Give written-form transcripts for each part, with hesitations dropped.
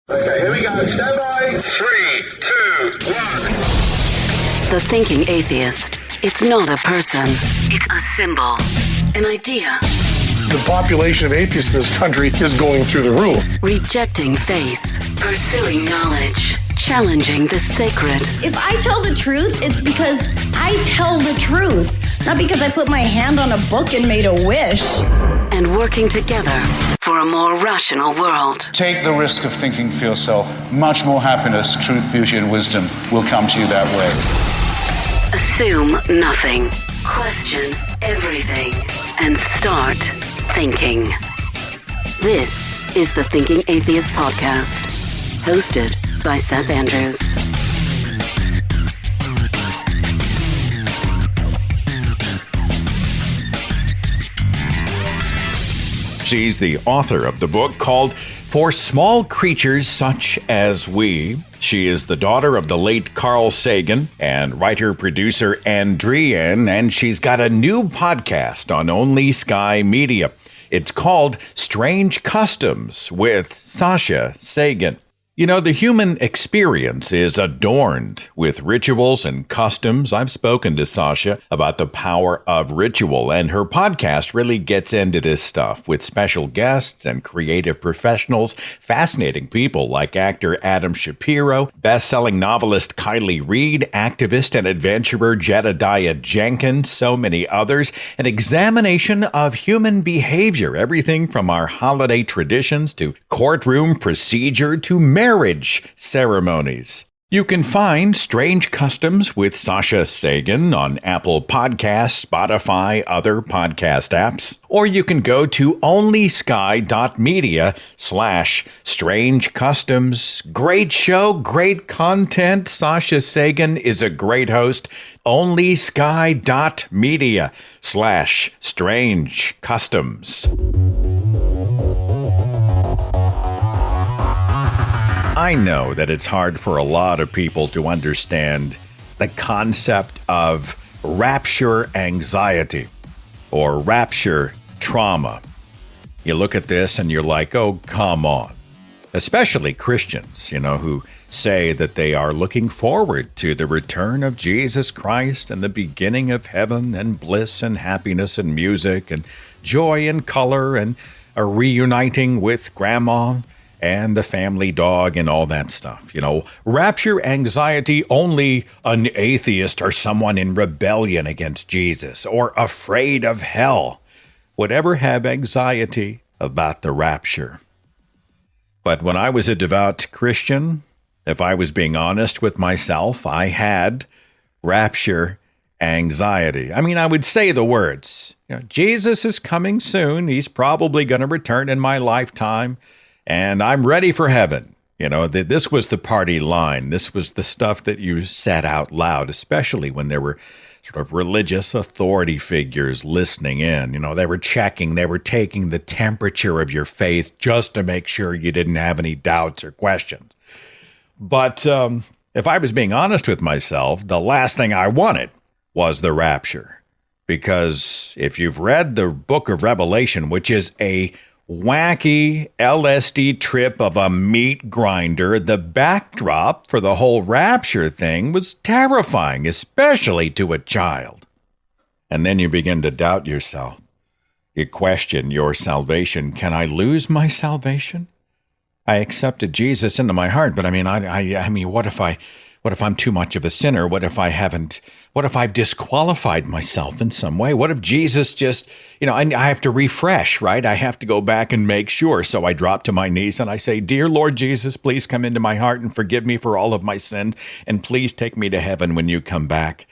Okay, here we go. Stand by. 3, 2, 1. The thinking atheist. It's not a person. It's a symbol. An idea. The population of atheists in this country is going through the roof. Rejecting faith. Pursuing knowledge. Challenging the sacred. If I tell the truth, it's because I tell the truth. Not because I put my hand on a book and made a wish. And working together for a more rational world. Take the risk of thinking for yourself. Much more happiness, truth, beauty, and wisdom will come to you that way. Assume nothing. Question everything. And start thinking. This is the Thinking Atheist Podcast. Hosted by Seth Andrews. She's the author of the book called For Small Creatures Such as We. She is the daughter of the late Carl Sagan and writer-producer Andrian, and she's got a new podcast on Only Sky Media. It's called Strange Customs with Sasha Sagan. You know, the human experience is adorned with rituals and customs. I've spoken to Sasha about the power of ritual, and her podcast really gets into this stuff with special guests and creative professionals, fascinating people like actor Adam Shapiro, best-selling novelist Kylie Reed, activist and adventurer Jedediah Jenkins, so many others, an examination of human behavior, everything from our holiday traditions to courtroom procedure to marriage ceremonies. You can find Strange Customs with Sasha Sagan on Apple Podcasts, Spotify, other podcast apps, or you can go to onlysky.media/Strange Customs. Great show, great content. Sasha Sagan is a great host. onlysky.media/Strange Customs. I know that it's hard for a lot of people to understand the concept of rapture anxiety or rapture trauma. You look at this and you're like, oh, come on. Especially Christians, who say that they are looking forward to the return of Jesus Christ and the beginning of heaven and bliss and happiness and music and joy and color and a reuniting with grandma and the family dog and all that stuff. Rapture anxiety, only an atheist or someone in rebellion against Jesus or afraid of hell would ever have anxiety about the rapture. But when I was a devout Christian, if I was being honest with myself, I had rapture anxiety. I would say the words, Jesus is coming soon. He's probably going to return in my lifetime. And I'm ready for heaven. This was the party line. This was the stuff that you said out loud, especially when there were sort of religious authority figures listening in. They were checking, they were taking the temperature of your faith just to make sure you didn't have any doubts or questions. But if I was being honest with myself, the last thing I wanted was the rapture. Because if you've read the book of Revelation, which is a wacky LSD trip of a meat grinder, the backdrop for the whole rapture thing was terrifying, especially to a child. And then you begin to doubt yourself. You question your salvation. Can I lose my salvation? I accepted Jesus into my heart, but what if I'm too much of a sinner? What if I've disqualified myself in some way? What if Jesus just, I have to refresh, right? I have to go back and make sure. So I drop to my knees and I say, Dear Lord Jesus, please come into my heart and forgive me for all of my sins. And please take me to heaven when you come back.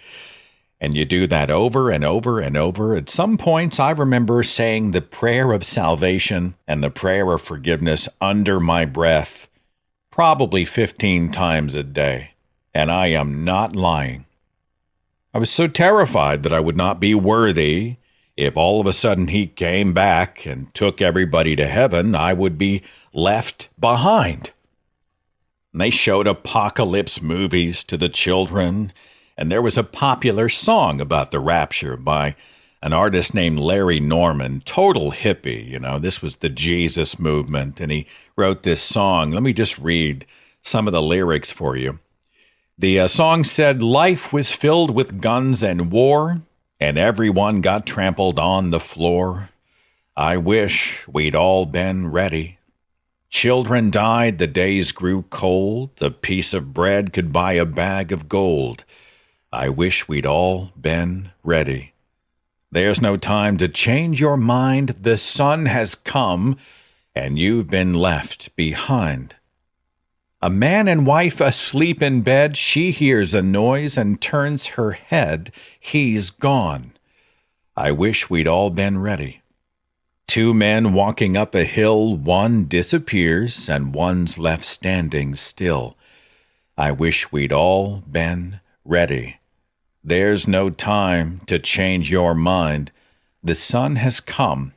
And you do that over and over and over. At some points, I remember saying the prayer of salvation and the prayer of forgiveness under my breath, probably 15 times a day. And I am not lying. I was so terrified that I would not be worthy. If all of a sudden he came back and took everybody to heaven, I would be left behind. And they showed apocalypse movies to the children, and there was a popular song about the rapture by an artist named Larry Norman, total hippie. This was the Jesus movement, and he wrote this song. Let me just read some of the lyrics for you. The song said, "Life was filled with guns and war, and everyone got trampled on the floor. I wish we'd all been ready. Children died, the days grew cold. A piece of bread could buy a bag of gold. I wish we'd all been ready. There's no time to change your mind. The sun has come, and you've been left behind. A man and wife asleep in bed. She hears a noise and turns her head. He's gone. I wish we'd all been ready. Two men walking up a hill. One disappears, and one's left standing still. I wish we'd all been ready. There's no time to change your mind. The sun has come,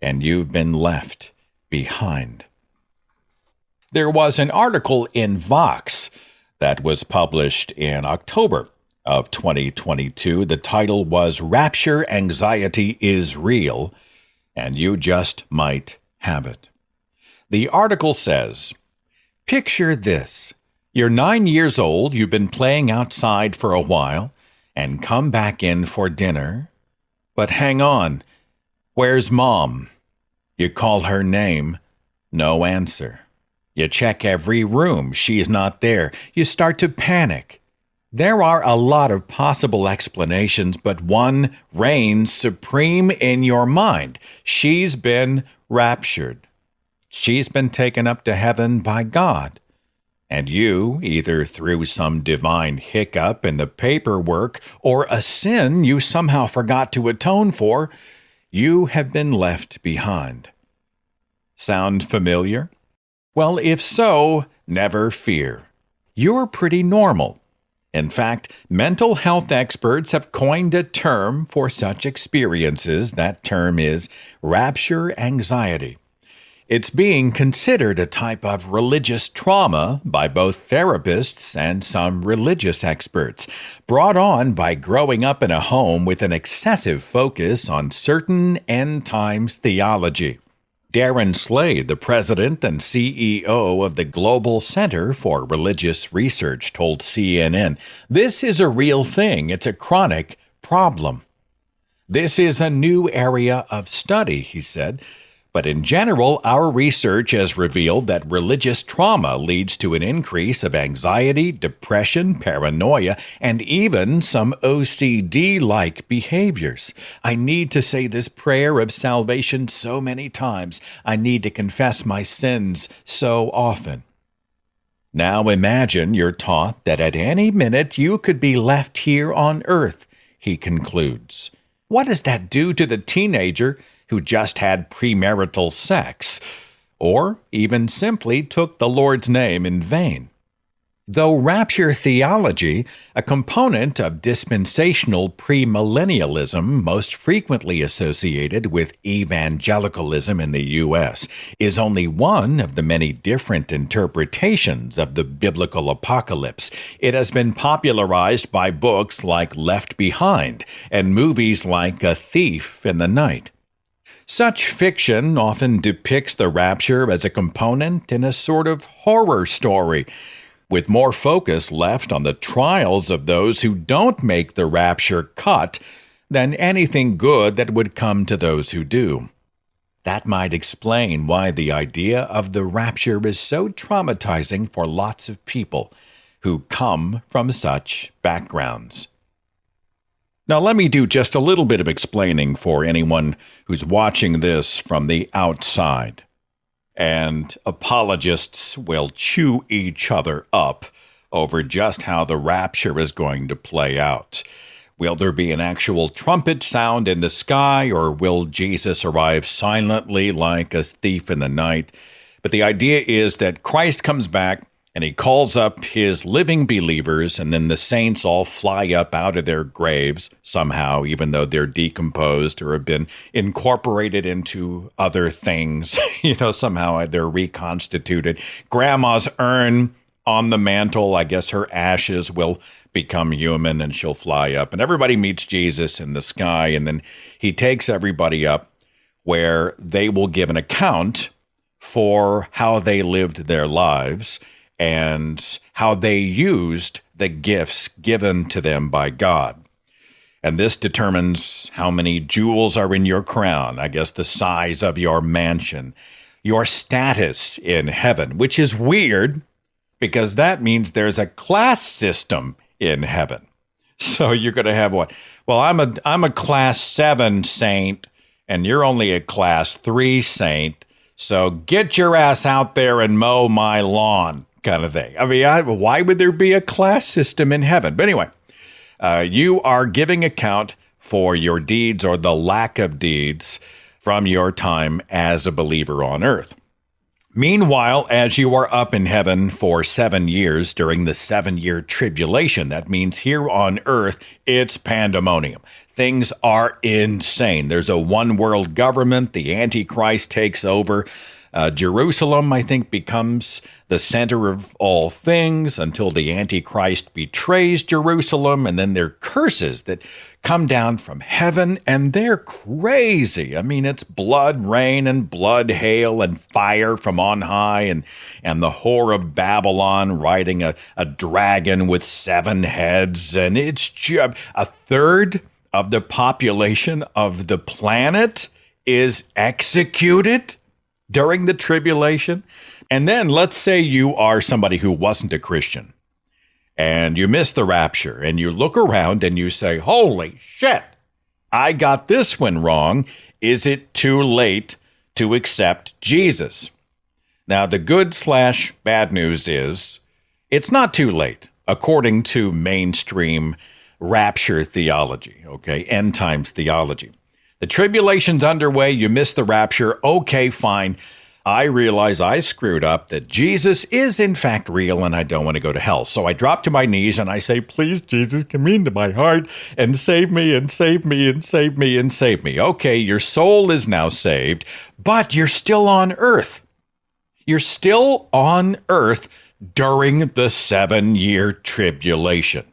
and you've been left behind." There was an article in Vox that was published in October of 2022. The title was "Rapture Anxiety is Real, and You Just Might Have It." The article says, "Picture this. You're 9 years old, you've been playing outside for a while, and come back in for dinner. But hang on, where's Mom? You call her name, no answer. You check every room, she's not there. You start to panic. There are a lot of possible explanations, but one reigns supreme in your mind. She's been raptured. She's been taken up to heaven by God. And you, either through some divine hiccup in the paperwork or a sin you somehow forgot to atone for, you have been left behind. Sound familiar? Well, if so, never fear. You're pretty normal. In fact, mental health experts have coined a term for such experiences. That term is rapture anxiety. It's being considered a type of religious trauma by both therapists and some religious experts, brought on by growing up in a home with an excessive focus on certain end times theology. Darren Slade, the president and CEO of the Global Center for Religious Research, told CNN, "This is a real thing. It's a chronic problem. This is a new area of study," he said. But in general, our research has revealed that religious trauma leads to an increase of anxiety, depression, paranoia, and even some OCD-like behaviors. I need to say this prayer of salvation so many times. I need to confess my sins so often. Now imagine you're taught that at any minute you could be left here on earth, he concludes. What does that do to the teenager who just had premarital sex, or even simply took the Lord's name in vain? Though rapture theology, a component of dispensational premillennialism most frequently associated with evangelicalism in the U.S., is only one of the many different interpretations of the biblical apocalypse, it has been popularized by books like Left Behind and movies like A Thief in the Night. Such fiction often depicts the rapture as a component in a sort of horror story, with more focus left on the trials of those who don't make the rapture cut than anything good that would come to those who do. That might explain why the idea of the rapture is so traumatizing for lots of people who come from such backgrounds. Now, let me do just a little bit of explaining for anyone who's watching this from the outside. And apologists will chew each other up over just how the rapture is going to play out. Will there be an actual trumpet sound in the sky, or will Jesus arrive silently like a thief in the night? But the idea is that Christ comes back, and he calls up his living believers, and then the saints all fly up out of their graves somehow, even though they're decomposed or have been incorporated into other things. Somehow they're reconstituted. Grandma's urn on the mantle. I guess her ashes will become human and she'll fly up. And everybody meets Jesus in the sky. And then he takes everybody up where they will give an account for how they lived their lives and how they used the gifts given to them by God. And this determines how many jewels are in your crown, I guess the size of your mansion, your status in heaven, which is weird because that means there's a class system in heaven. So you're going to have what? Well, I'm a class 7 saint and you're only a class 3 saint. So get your ass out there and mow my lawn kind of thing. I mean, why would there be a class system in heaven? But anyway, you are giving account for your deeds or the lack of deeds from your time as a believer on earth. Meanwhile, as you are up in heaven for 7 years during the 7-year tribulation, that means here on earth, it's pandemonium. Things are insane. There's a one world government. The Antichrist takes over. Jerusalem, I think, becomes the center of all things until the Antichrist betrays Jerusalem. And then there are curses that come down from heaven, and they're crazy. I mean, it's blood rain and blood hail and fire from on high, and the whore of Babylon riding a dragon with 7 heads. And it's just a third of the population of the planet is executed during the tribulation. And then let's say you are somebody who wasn't a Christian and you miss the rapture and you look around and you say, holy shit, I got this one wrong. Is it too late to accept Jesus? Now, the good/bad news is it's not too late, according to mainstream rapture theology, okay, end times theology. The tribulation's underway, you missed the rapture, okay, fine. I realize I screwed up, that Jesus is in fact real and I don't want to go to hell. So I drop to my knees and I say, please, Jesus, come into my heart and save me and save me and save me and save me. Okay, your soul is now saved, but you're still on earth. You're still on earth during the 7-year tribulation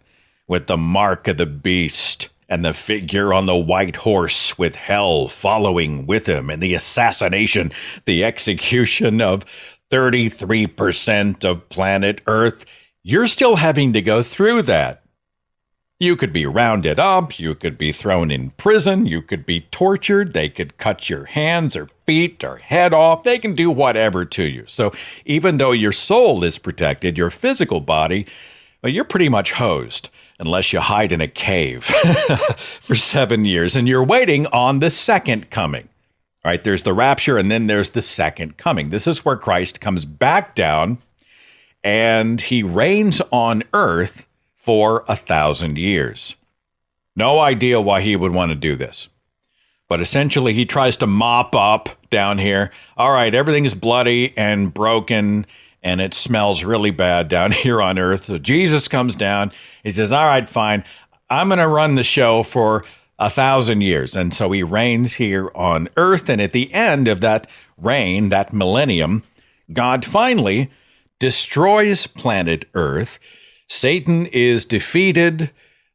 with the mark of the beast and the figure on the white horse with hell following with him, and the assassination, the execution of 33% of planet Earth. You're still having to go through that. You could be rounded up, you could be thrown in prison, you could be tortured, they could cut your hands or feet or head off, they can do whatever to you. So even though your soul is protected, your physical body, well, you're pretty much hosed. Unless you hide in a cave for 7 years and you're waiting on the second coming. All right, there's the rapture and then there's the second coming. This is where Christ comes back down and he reigns on earth for 1,000 years. No idea why he would want to do this. But essentially he tries to mop up down here. All right, everything is bloody and broken and it smells really bad down here on earth. So Jesus comes down. He says, all right, fine. I'm going to run the show for 1,000 years. And so he reigns here on earth. And at the end of that reign, that millennium, God finally destroys planet Earth. Satan is defeated,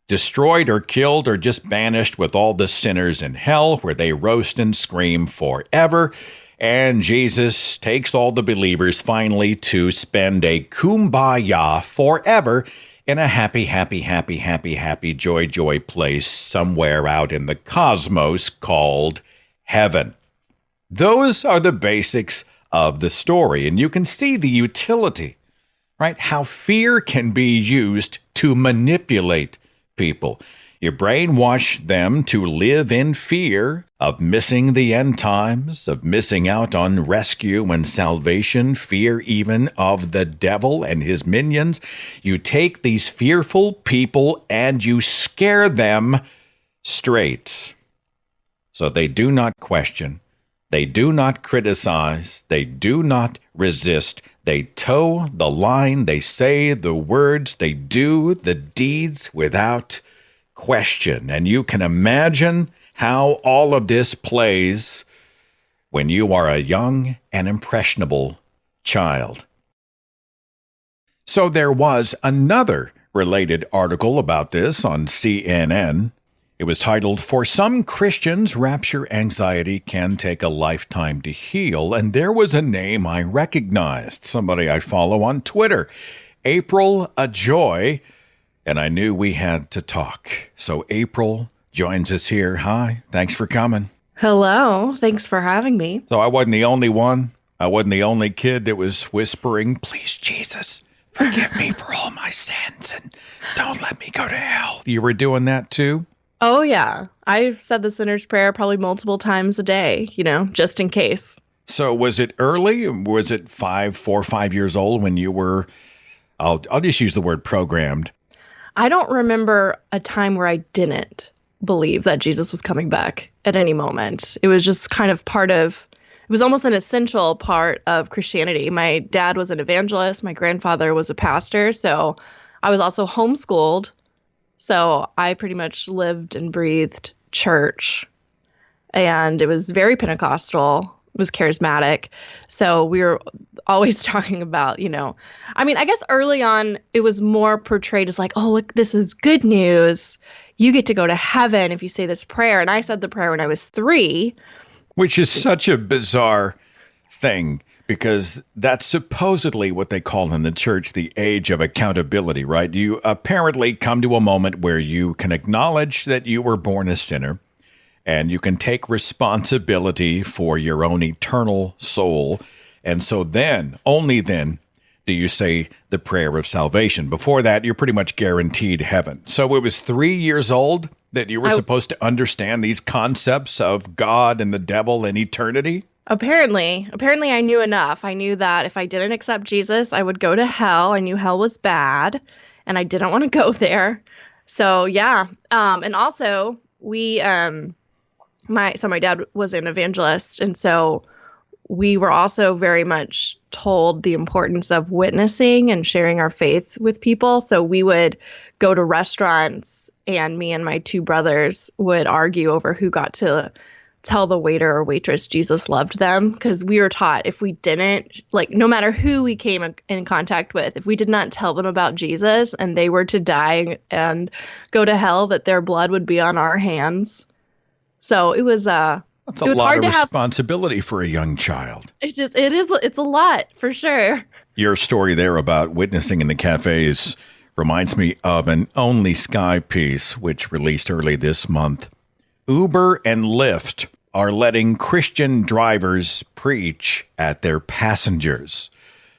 destroyed or killed or just banished with all the sinners in hell where they roast and scream forever. And Jesus takes all the believers finally to spend a kumbaya forever in a happy, happy, happy, happy, happy, joy, joy place somewhere out in the cosmos called heaven. Those are the basics of the story, and you can see the utility, right? How fear can be used to manipulate people. You brainwash them to live in fear of missing the end times, of missing out on rescue and salvation, fear even of the devil and his minions. You take these fearful people and you scare them straight. So they do not question, they do not criticize, they do not resist. They toe the line, they say the words, they do the deeds without question. And you can imagine how all of this plays when you are a young and impressionable child. So there was another related article about this on CNN. It was titled, "For Some Christians, Rapture Anxiety Can Take a Lifetime to Heal." And there was a name I recognized, somebody I follow on Twitter, April Ajoy, and I knew we had to talk. So April joins us here. Hi, thanks for coming. Hello, thanks for having me. So I wasn't the only one. I wasn't the only kid that was whispering, "Please, Jesus, forgive me for all my sins and don't let me go to hell." You were doing that too? Oh, yeah. I've said the sinner's prayer probably multiple times a day, just in case. So was it early? Was it 4 or 5 years old when you were, I'll just use the word programmed. I don't remember a time where I didn't believe that Jesus was coming back at any moment. It was just kind of it was almost an essential part of Christianity. My dad was an evangelist. My grandfather was a pastor. So I was also homeschooled. So I pretty much lived and breathed church, and it was very Pentecostal. It was charismatic. So we were always talking about, I guess early on it was more portrayed as like, oh, look, this is good news. You get to go to heaven if you say this prayer. And I said the prayer when I was 3. Which is such a bizarre thing, because that's supposedly what they call in the church the age of accountability, right? You apparently come to a moment where you can acknowledge that you were born a sinner and you can take responsibility for your own eternal soul. And so then, only then, do you say the prayer of salvation. Before that, you're pretty much guaranteed heaven. So it was 3 years old that you were supposed to understand these concepts of God and the devil and eternity? Apparently I knew enough. I knew that if I didn't accept Jesus, I would go to hell. I knew hell was bad, and I didn't want to go there. So yeah. And also my dad was an evangelist, and so we were also very much told the importance of witnessing and sharing our faith with people. So we would go to restaurants, and me and my 2 brothers would argue over who got to tell the waiter or waitress Jesus loved them, because we were taught if we didn't, no matter who we came in contact with, if we did not tell them about Jesus and they were to die and go to hell, that their blood would be on our hands. So it was That's a lot of responsibility for a young child. It's a lot, for sure. Your story there about witnessing in the cafes reminds me of an Only Sky piece, which released early this month. Uber and Lyft are letting Christian drivers preach at their passengers.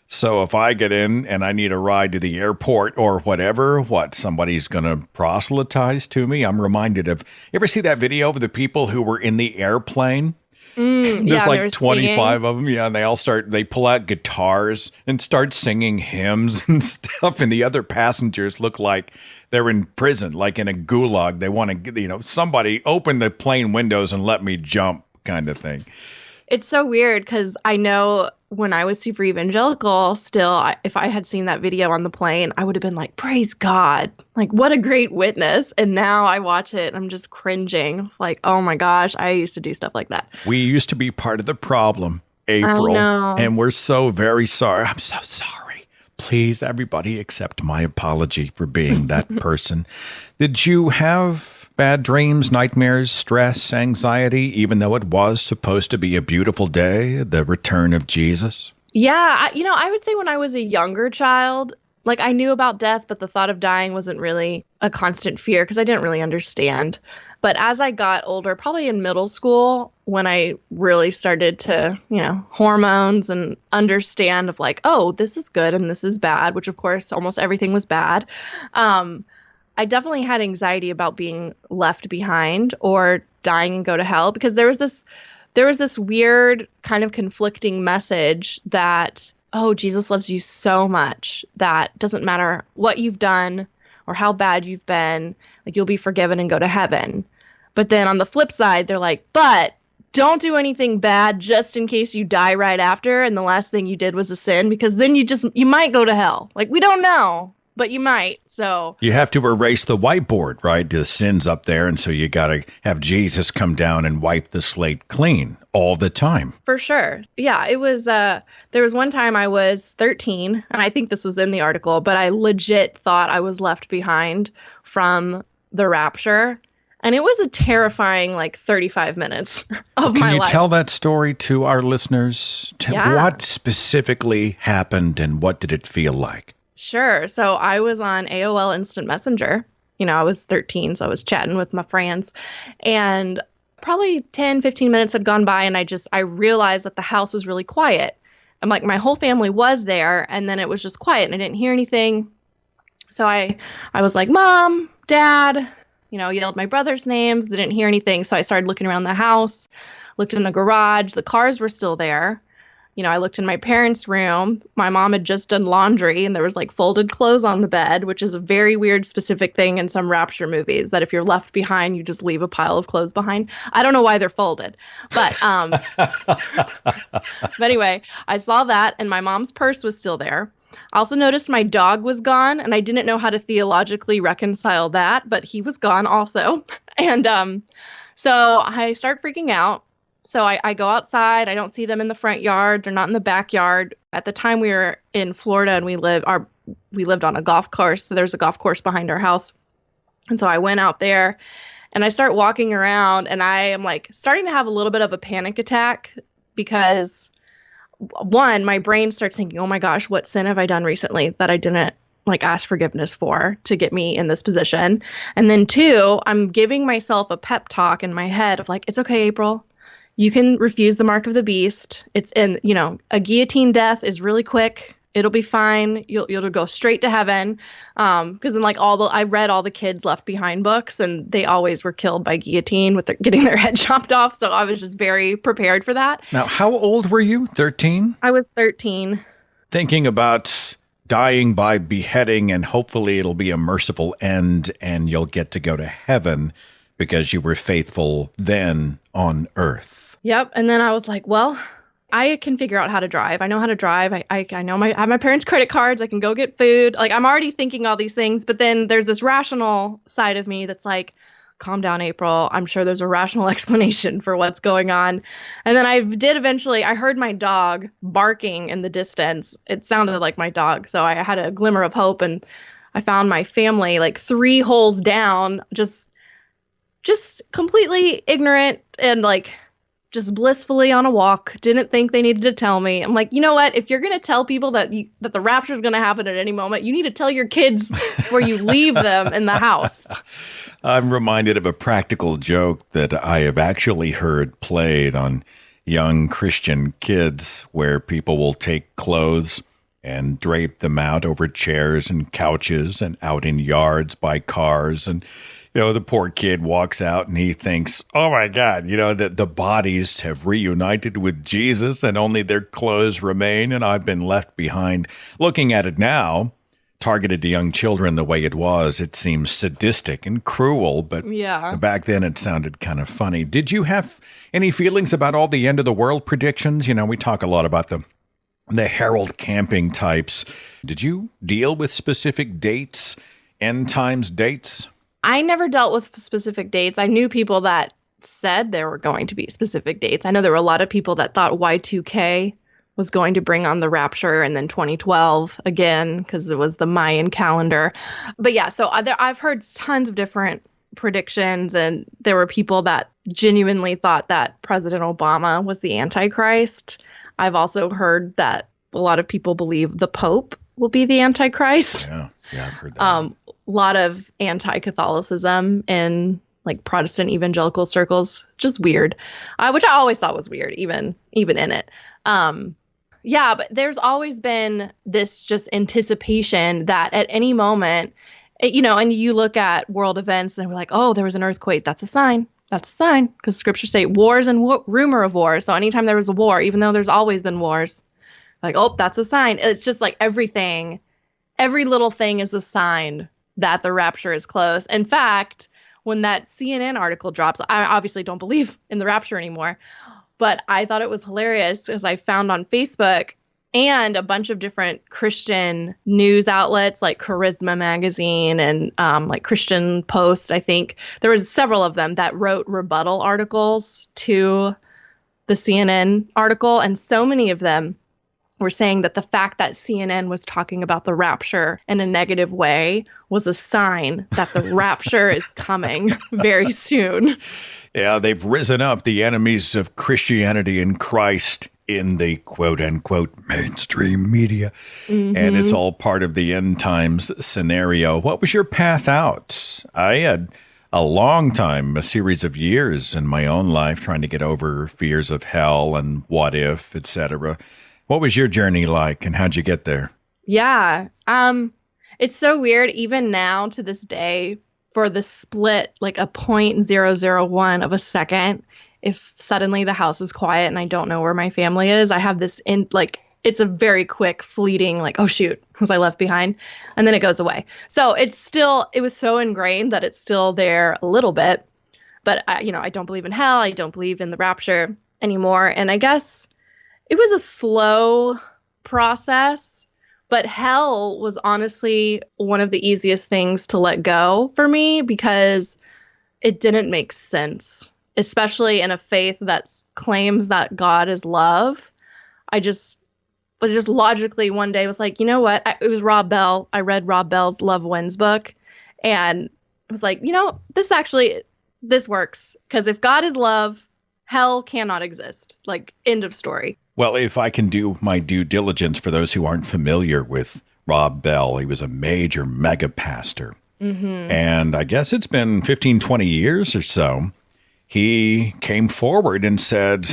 So if I get in and I need a ride to the airport or whatever, somebody's going to proselytize to me? I'm reminded of, you ever see that video of the people who were in the airplane? There's like 25 of them. Yeah. And they pull out guitars and start singing hymns and stuff. And the other passengers look like they're in prison, like in a gulag. They want to, somebody open the plane windows and let me jump kind of thing. It's so weird because I know when I was super evangelical still, if I had seen that video on the plane, I would have been like, praise God. Like, what a great witness. And now I watch it and I'm just cringing. Like, oh my gosh, I used to do stuff like that. We used to be part of the problem, April. And we're so very sorry. I'm so sorry. Please, everybody, accept my apology for being that person. Did you have bad dreams, nightmares, stress, anxiety, even though it was supposed to be a beautiful day, the return of Jesus? Yeah, I would say when I was a younger child, I knew about death, but the thought of dying wasn't really a constant fear because I didn't really understand. But as I got older, probably in middle school, when I really started to, hormones and understand of oh, this is good and this is bad, which of course almost everything was bad. I definitely had anxiety about being left behind or dying and go to hell, because there was this weird kind of conflicting message that, oh, Jesus loves you so much that doesn't matter what you've done or how bad you've been, you'll be forgiven and go to heaven. But then on the flip side, they're like, but don't do anything bad just in case you die right after and the last thing you did was a sin, because then you might go to hell. We don't know. but you might. So You have to erase the whiteboard, right? The sin's up there, and so you got to have Jesus come down and wipe the slate clean all the time. for sure. Yeah, it was, there was one time I was 13, and I think this was in the article, but I legit thought I was left behind from the rapture. And it was a terrifying, 35 minutes of my life. Can you tell that story to our listeners? Yeah. What specifically happened and what did it feel like? Sure. So I was on AOL Instant Messenger. I was 13, so I was chatting with my friends. And probably 10, 15 minutes had gone by, and I realized that the house was really quiet. And my whole family was there, and then it was just quiet, and I didn't hear anything. So I was like, Mom, Dad, yelled my brother's names. They didn't hear anything. So I started looking around the house, looked in the garage. The cars were still there. I looked in my parents' room. My mom had just done laundry, and there was folded clothes on the bed, which is a very weird specific thing in some Rapture movies, that if you're left behind, you just leave a pile of clothes behind. I don't know why they're folded, but but anyway, I saw that, and my mom's purse was still there. I also noticed my dog was gone, and I didn't know how to theologically reconcile that, but he was gone also. And so I start freaking out. So I go outside. I don't see them in the front yard. They're not in the backyard. At the time, we were in Florida, and we lived on a golf course. So there's a golf course behind our house. And so I went out there, and I start walking around, and I am starting to have a little bit of a panic attack because, one, my brain starts thinking, oh my gosh, what sin have I done recently that I didn't ask forgiveness for to get me in this position? And then two, I'm giving myself a pep talk in my head of it's okay, April. You can refuse the mark of the beast. It's in, a guillotine death is really quick. It'll be fine. You'll go straight to heaven. Because in I read all the kids left behind books, and they always were killed by guillotine with getting their head chopped off. So I was just very prepared for that. Now, how old were you? 13? I was 13. Thinking about dying by beheading, and hopefully it'll be a merciful end and you'll get to go to heaven because you were faithful then on earth. Yep. And then I was like, well, I can figure out how to drive. I know how to drive. I know I have my parents' credit cards. I can go get food. I'm already thinking all these things. But then there's this rational side of me that's calm down, April. I'm sure there's a rational explanation for what's going on. And then I heard my dog barking in the distance. It sounded like my dog. So I had a glimmer of hope, and I found my family 3 holes down, just completely ignorant and just blissfully on a walk. Didn't think they needed to tell me. I'm like, you know what? If you're going to tell people that the rapture is going to happen at any moment, you need to tell your kids before you leave them in the house. I'm reminded of a practical joke that I have actually heard played on young Christian kids, where people will take clothes and drape them out over chairs and couches and out in yards by cars. And the poor kid walks out and he thinks, oh my God, that the bodies have reunited with Jesus and only their clothes remain, and I've been left behind. Looking at it now, targeted to young children the way it was, it seems sadistic and cruel, but yeah, back then it sounded kind of funny. Did you have any feelings about all the end of the world predictions? We talk a lot about the Harold Camping types. Did you deal with specific dates, end times dates? I never dealt with specific dates. I knew people that said there were going to be specific dates. I know there were a lot of people that thought Y2K was going to bring on the rapture, and then 2012 again, because it was the Mayan calendar. But yeah, so I've heard tons of different predictions, and there were people that genuinely thought that President Obama was the Antichrist. I've also heard that a lot of people believe the Pope will be the Antichrist. Yeah, I've heard that. A lot of anti-Catholicism in Protestant evangelical circles, just weird, which I always thought was weird, even in it. Yeah, but there's always been this just anticipation that at any moment, and you look at world events and we're like, oh, there was an earthquake. That's a sign. That's a sign, because scriptures say wars and rumor of wars. So anytime there was a war, even though there's always been wars, oh, that's a sign. It's just everything, every little thing is a sign that the rapture is close. In fact, when that CNN article drops, I obviously don't believe in the rapture anymore, but I thought it was hilarious because I found on Facebook and a bunch of different Christian news outlets like Charisma Magazine and like Christian Post, I think. There was several of them that wrote rebuttal articles to the CNN article. And so many of them were saying that the fact that CNN was talking about the rapture in a negative way was a sign that the rapture is coming very soon. Yeah, they've risen up, the enemies of Christianity and Christ, in the quote-unquote mainstream media. And it's all part of the end times scenario. What was your path out? I had a long time, a series of years in my own life trying to get over fears of hell and what if, etc. What was your journey like, and how'd you get there? Yeah. It's so weird, even now to this day, for the split, like a 0.001 of a second, if suddenly the house is quiet and I don't know where my family is, I have this it's a very quick, fleeting, like, oh shoot, was I left behind? And then it goes away. So it was so ingrained that it's still there a little bit. But I don't believe in hell. I don't believe in the rapture anymore. And I guess it was a slow process, but hell was honestly one of the easiest things to let go for me because it didn't make sense, especially in a faith that claims that God is love. I just logically one day was like, you know what? It was Rob Bell. I read Rob Bell's Love Wins book, and I was like, this works. Because if God is love, hell cannot exist. Like, end of story. Well, if I can do my due diligence for those who aren't familiar with Rob Bell, he was a major mega pastor. And I guess it's been 15, 20 years or so. He came forward and said,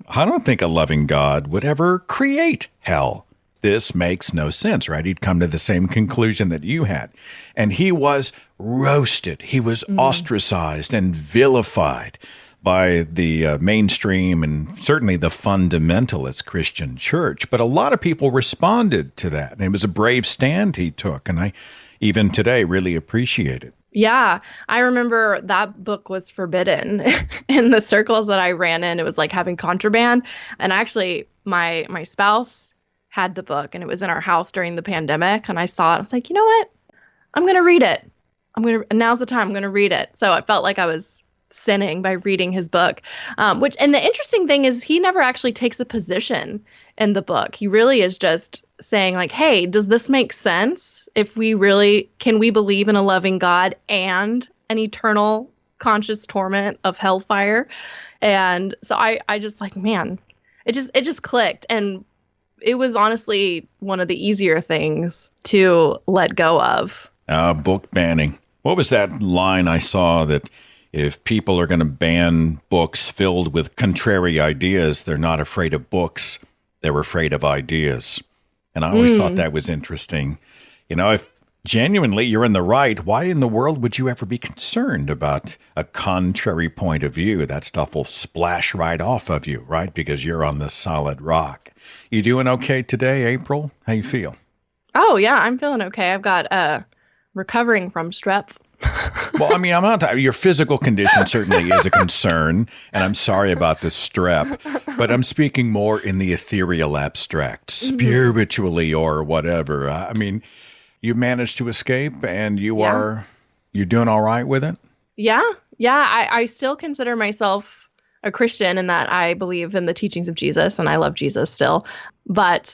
I don't think a loving God would ever create hell. This makes no sense, right? He'd come to the same conclusion that you had. And he was roasted. He was ostracized and vilified by the mainstream and certainly the fundamentalist Christian church. But a lot of people responded to that. And it was a brave stand he took. And I, even today, really appreciate it. Yeah, I remember that book was forbidden in the circles that I ran in. It was like having contraband. And actually, my spouse had the book, and it was in our house during the pandemic. And I saw it. I was like, you know what? I'm going to read it. Now's the time. I'm going to read it. So I felt like I was sinning by reading his book. And the interesting thing is he never actually takes a position in the book. He really is just saying like, hey, does this make sense? Can we believe in a loving God and an eternal conscious torment of hellfire? And so I just like, man, it just clicked. And it was honestly one of the easier things to let go of. Book banning. What was that line I saw that if people are going to ban books filled with contrary ideas, they're not afraid of books, they're afraid of ideas. And I always thought that was interesting. If genuinely you're in the right, why in the world would you ever be concerned about a contrary point of view? That stuff will splash right off of you, right? Because you're on the solid rock. You doing okay today, April? How you feel? Oh, yeah, I'm feeling okay. I've got recovering from strep. Well, I mean, I'm not. Your physical condition certainly is a concern, and I'm sorry about the strep, but I'm speaking more in the ethereal abstract, spiritually or whatever. I mean, you managed to escape, and you're doing all right with it? Yeah. I still consider myself a Christian in that I believe in the teachings of Jesus, and I love Jesus still. But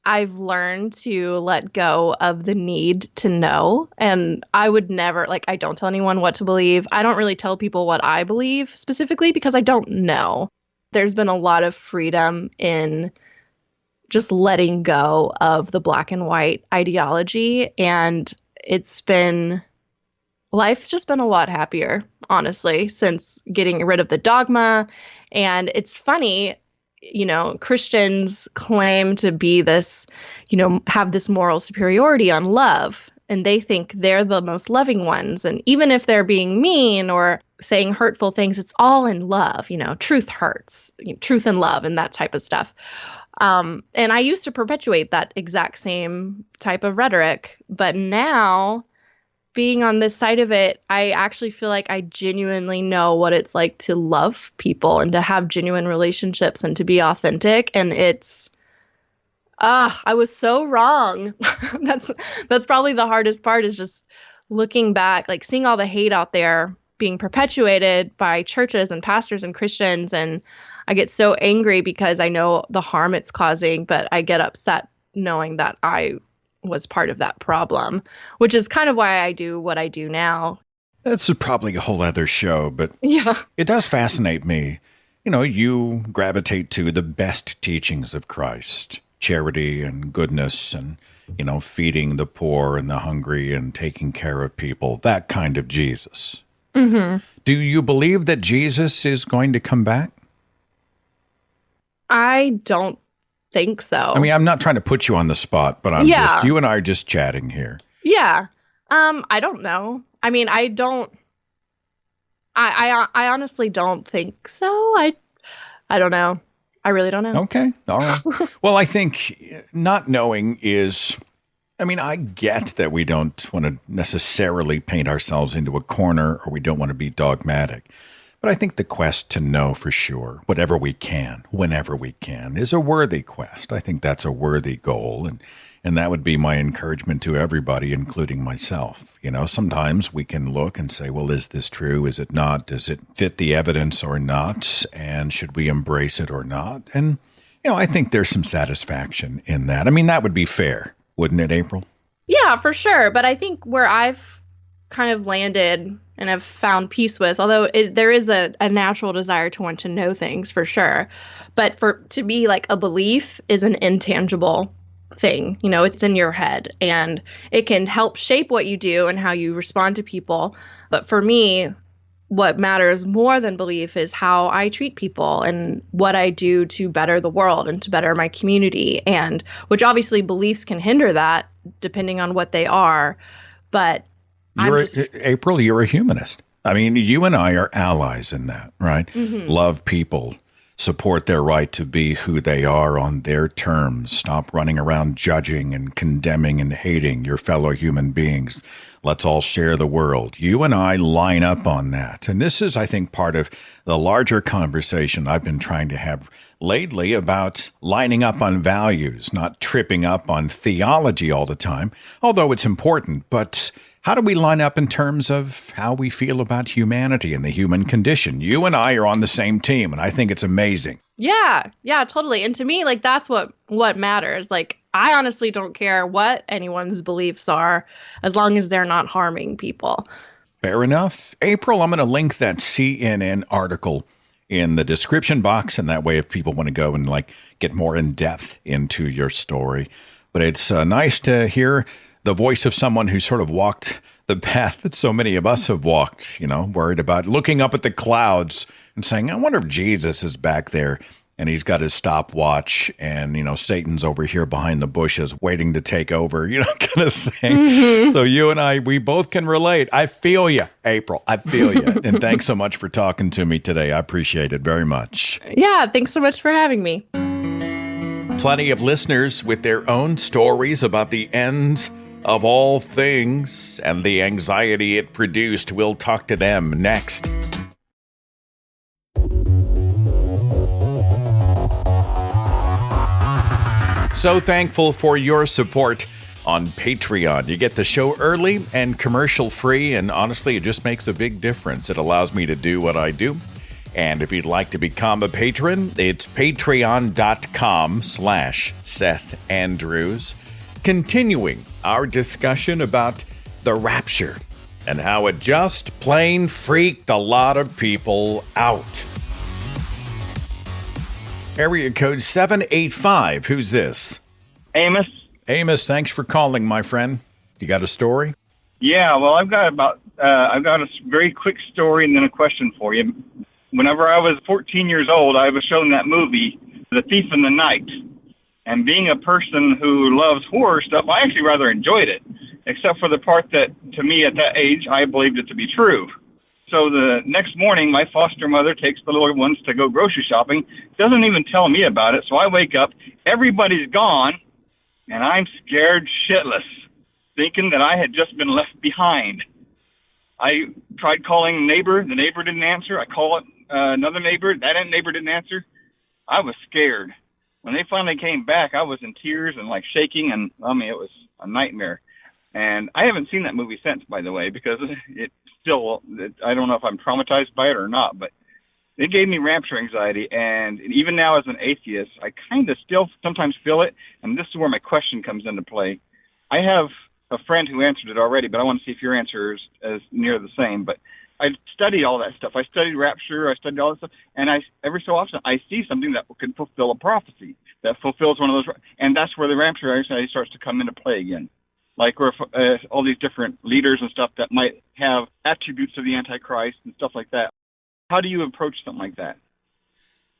I've learned to let go of the need to know. And I would never, I don't tell anyone what to believe. I don't really tell people what I believe specifically because I don't know. There's been a lot of freedom in just letting go of the black and white ideology. And life's just been a lot happier, honestly, since getting rid of the dogma. And it's funny, Christians claim to be this, have this moral superiority on love, and they think they're the most loving ones. And even if they're being mean or saying hurtful things, it's all in love. Truth hurts, truth and love and that type of stuff. And I used to perpetuate that exact same type of rhetoric. But now, being on this side of it, I actually feel like I genuinely know what it's like to love people and to have genuine relationships and to be authentic. And it's I was so wrong. That's that's probably the hardest part, is just looking back, like seeing all the hate out there being perpetuated by churches and pastors and Christians. And I get so angry because I know the harm it's causing, but I get upset knowing that I was part of that problem, which is kind of why I do what I do now. That's probably a whole other show, but Yeah. it does fascinate me. You know, you gravitate to the best teachings of Christ, charity and goodness and, you know, feeding the poor and the hungry and taking care of people, that kind of Jesus. Mm-hmm. Do you believe that Jesus is going to come back? I don't think so. I mean, I'm not trying to put you on the spot, but you and I are just chatting here. Yeah. I don't know. I mean, I honestly don't think so. I don't know. I really don't know. Okay. All right. Well, I think not knowing is, I mean, I get that we don't want to necessarily paint ourselves into a corner, or we don't want to be dogmatic. But I think the quest to know for sure, whatever we can, whenever we can, is a worthy quest. I think that's a worthy goal. And that would be my encouragement to everybody, including myself. You know, sometimes we can look and say, well, is this true? Is it not? Does it fit the evidence or not? And should we embrace it or not? And, you know, I think there's some satisfaction in that. I mean, that would be fair, wouldn't it, April? Yeah, for sure. But I think where I've kind of landed and have found peace with, although there is a natural desire to want to know things for sure. But to me, like, a belief is an intangible thing. You know, it's in your head and it can help shape what you do and how you respond to people. But for me, what matters more than belief is how I treat people and what I do to better the world and to better my community. And which obviously beliefs can hinder that depending on what they are. But April, you're a humanist. I mean, you and I are allies in that, right? Mm-hmm. Love people, support their right to be who they are on their terms. Stop running around judging and condemning and hating your fellow human beings. Let's all share the world. You and I line up on that. And this is, I think, part of the larger conversation I've been trying to have lately about lining up on values, not tripping up on theology all the time, although it's important. But how do we line up in terms of how we feel about humanity and the human condition? You and I are on the same team, and I think it's amazing. Yeah, totally. And to me, like, that's what matters. Like, I honestly don't care what anyone's beliefs are as long as they're not harming people. Fair enough. April, I'm going to link that CNN article in the description box, and that way if people want to go and like get more in depth into your story. But it's nice to hear the voice of someone who sort of walked the path that so many of us have walked, you know, worried about looking up at the clouds and saying, I wonder if Jesus is back there and he's got his stopwatch and, you know, Satan's over here behind the bushes waiting to take over, you know, kind of thing. Mm-hmm. So you and I, we both can relate. I feel you, April. I feel you. And thanks so much for talking to me today. I appreciate it very much. Yeah, thanks so much for having me. Plenty of listeners with their own stories about the end of all things and the anxiety it produced. We'll talk to them next. So thankful for your support on Patreon. You get the show early and commercial free, and honestly, it just makes a big difference. It allows me to do what I do. And if you'd like to become a patron, it's patreon.com/Seth Andrews. Continuing our discussion about the rapture and how it just plain freaked a lot of people out. Area code 785. Who's this? Amos. Amos, thanks for calling, my friend. You got a story? Yeah, well, I've got a very quick story and then a question for you. Whenever I was 14 years old, I was shown that movie, The Thief in the Night. And being a person who loves horror stuff, I actually rather enjoyed it, except for the part that, to me at that age, I believed it to be true. So the next morning, my foster mother takes the little ones to go grocery shopping, doesn't even tell me about it. So I wake up, everybody's gone, and I'm scared shitless, thinking that I had just been left behind. I tried calling the neighbor didn't answer. I called another neighbor, that neighbor didn't answer. I was scared. when they finally came back, I was in tears and like shaking, and I mean, it was a nightmare. And I haven't seen that movie since, by the way, because I don't know if I'm traumatized by it or not, but it gave me rapture anxiety. And even now as an atheist, I kind of still sometimes feel it. And this is where my question comes into play. I have a friend who answered it already, but I want to see if your answer is near the same. But I studied all that stuff. I studied rapture. I studied all that stuff. And every so often I see something that could fulfill a prophecy, that fulfills one of those. And that's where the rapture anxiety starts to come into play again. Like where all these different leaders and stuff that might have attributes of the Antichrist and stuff like that. How do you approach something like that?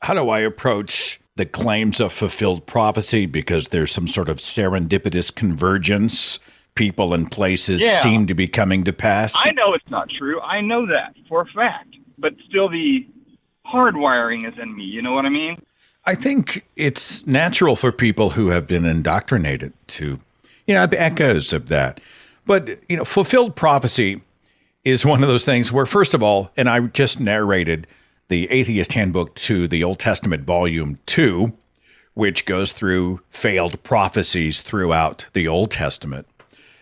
How do I approach the claims of fulfilled prophecy? Because there's some sort of serendipitous convergence. People and places seem to be coming to pass. I know it's not true. I know that for a fact. But still the hardwiring is in me. You know what I mean? I think it's natural for people who have been indoctrinated to, echoes of that. But, fulfilled prophecy is one of those things where, first of all, and I just narrated the Atheist Handbook to the Old Testament Volume 2, which goes through failed prophecies throughout the Old Testament.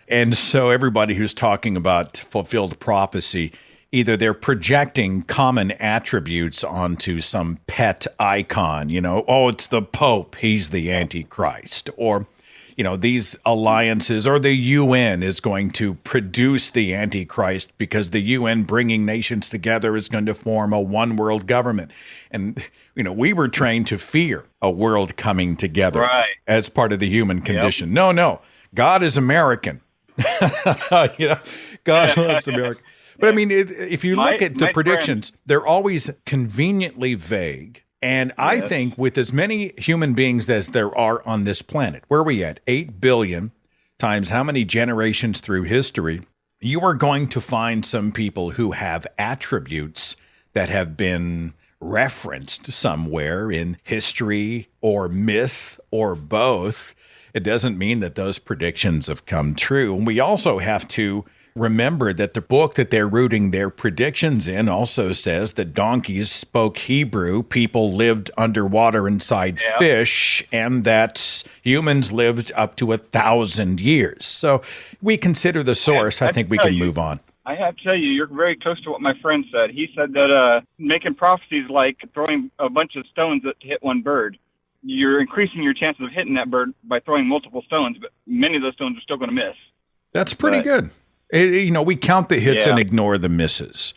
And so everybody who's talking about fulfilled prophecy, either they're projecting common attributes onto some pet icon, it's the Pope, he's the Antichrist, or these alliances, or the UN is going to produce the Antichrist because the UN bringing nations together is going to form a one world government. And, we were trained to fear a world coming together as part of the human condition. Yep. No, God is American. God loves America. But I mean, if you look at the predictions, they're always conveniently vague. And I think with as many human beings as there are on this planet, where are we at? 8 billion times how many generations through history, you are going to find some people who have attributes that have been referenced somewhere in history or myth or both. It doesn't mean that those predictions have come true. And we also have to remember that the book that they're rooting their predictions in also says that donkeys spoke Hebrew, people lived underwater inside fish, and that humans lived up to 1,000 years. So we consider the source. I think we can move on. I have to tell you, you're very close to what my friend said. He said that making prophecies like throwing a bunch of stones to hit one bird. You're increasing your chances of hitting that bird by throwing multiple stones, but many of those stones are still going to miss. That's pretty good. We count the hits and ignore the misses.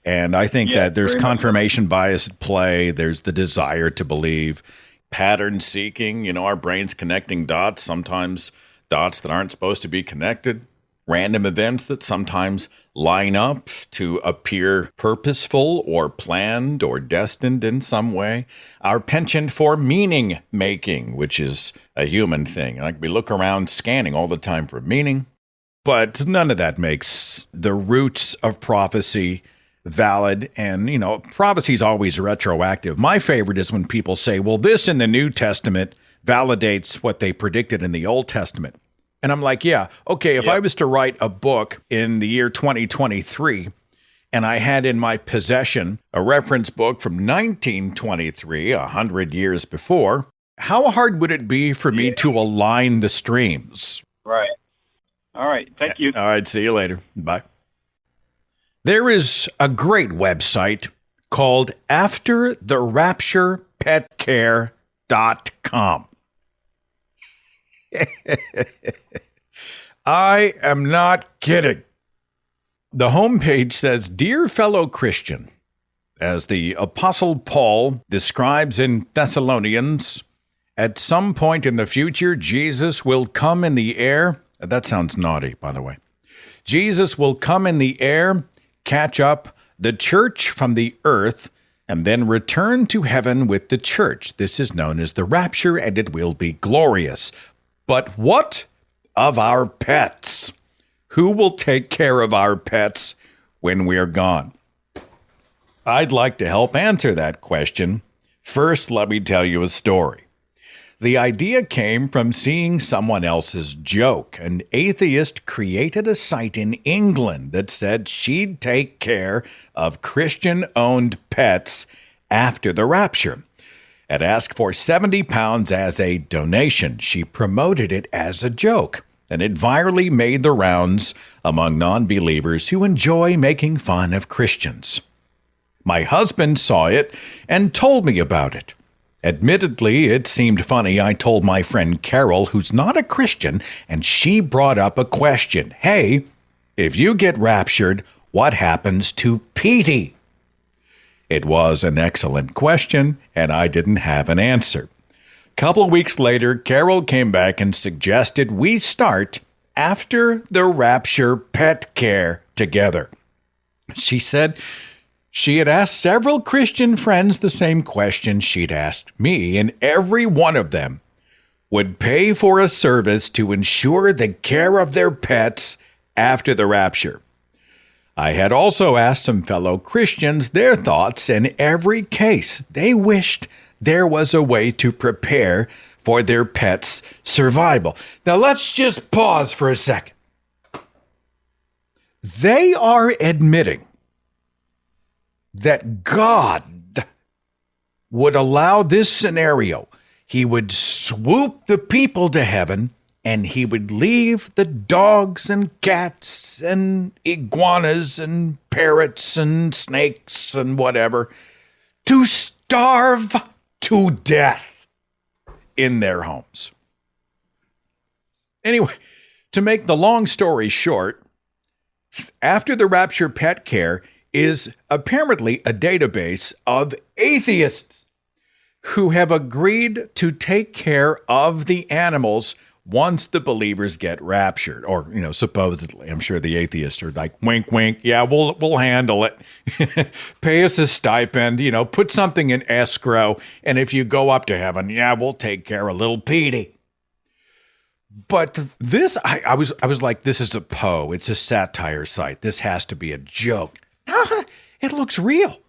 And I think that there's confirmation bias at play. There's the desire to believe, pattern seeking, our brain's connecting dots, sometimes dots that aren't supposed to be connected, random events that sometimes line up to appear purposeful or planned or destined in some way. Our penchant for meaning making, which is a human thing. Like we look around scanning all the time for meaning. But none of that makes the roots of prophecy valid. And, prophecy is always retroactive. My favorite is when people say, well, this in the New Testament validates what they predicted in the Old Testament. And I'm like, if I was to write a book in the year 2023, and I had in my possession a reference book from 1923, 100 years before, how hard would it be for me to align the streams? Right. All right. Thank you. All right. See you later. Bye. There is a great website called AfterTheRapturePetCare.com. I am not kidding. The homepage says, Dear fellow Christian, as the Apostle Paul describes in Thessalonians, at some point in the future, Jesus will come in the air. That sounds naughty, by the way. Jesus will come in the air, catch up the church from the earth, and then return to heaven with the church. This is known as the rapture, and it will be glorious. But what of our pets? Who will take care of our pets when we're gone? I'd like to help answer that question. First, let me tell you a story. The idea came from seeing someone else's joke. An atheist created a site in England that said she'd take care of Christian-owned pets after the rapture. had asked for 70 pounds as a donation. She promoted it as a joke, and it virally made the rounds among non-believers who enjoy making fun of Christians. My husband saw it and told me about it. Admittedly, it seemed funny. I told my friend Carol, who's not a Christian, and she brought up a question. Hey, if you get raptured, what happens to Petey? It was an excellent question, and I didn't have an answer. A couple weeks later, Carol came back and suggested we start after the rapture pet care together. She said she had asked several Christian friends the same question she'd asked me, and every one of them would pay for a service to ensure the care of their pets after the rapture. I had also asked some fellow Christians their thoughts, and in every case, they wished there was a way to prepare for their pets' survival. Now, let's just pause for a second. They are admitting that God would allow this scenario. He would swoop the people to heaven, and he would leave the dogs and cats and iguanas and parrots and snakes and whatever to starve to death in their homes. Anyway, to make the long story short, after the rapture pet care is apparently a database of atheists who have agreed to take care of the animals once the believers get raptured, or, supposedly. I'm sure the atheists are like, wink, wink. Yeah, we'll handle it. Pay us a stipend, put something in escrow. And if you go up to heaven, yeah, we'll take care of little Petey. But this, I was like, this is a Poe. It's a satire site. This has to be a joke. It looks real.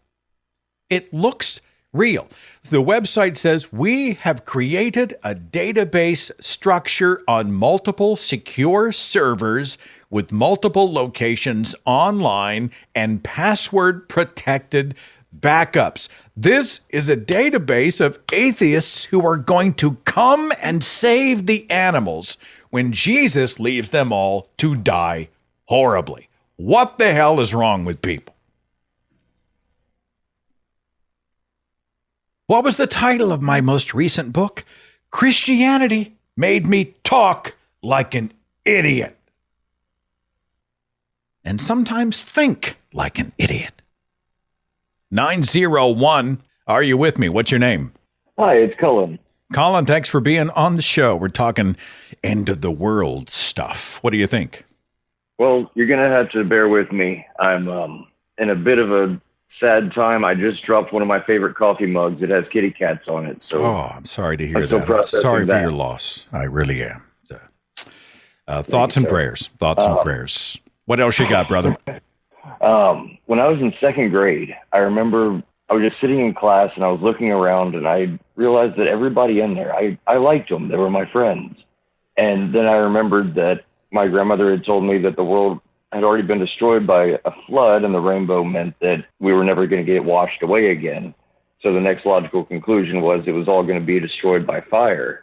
It looks real. The website says we have created a database structure on multiple secure servers with multiple locations online and password protected backups. This is a database of atheists who are going to come and save the animals when Jesus leaves them all to die horribly. What the hell is wrong with people? What was the title of my most recent book? Christianity Made Me Talk Like an Idiot. And sometimes think like an idiot. 901, are you with me? What's your name? Hi, it's Colin. Colin, thanks for being on the show. We're talking end of the world stuff. What do you think? Well, you're going to have to bear with me. I'm in a bit of a sad time. I just dropped one of my favorite coffee mugs. It has kitty cats on it. So I'm sorry to hear that. I'm sorry for your loss. I really am. Thoughts and prayers. Thoughts and prayers. What else you got, brother? When I was in second grade, I remember I was just sitting in class and I was looking around and I realized that everybody in there, I liked them. They were my friends. And then I remembered that my grandmother had told me that the world had already been destroyed by a flood, and the rainbow meant that we were never going to get washed away again. So the next logical conclusion was it was all going to be destroyed by fire.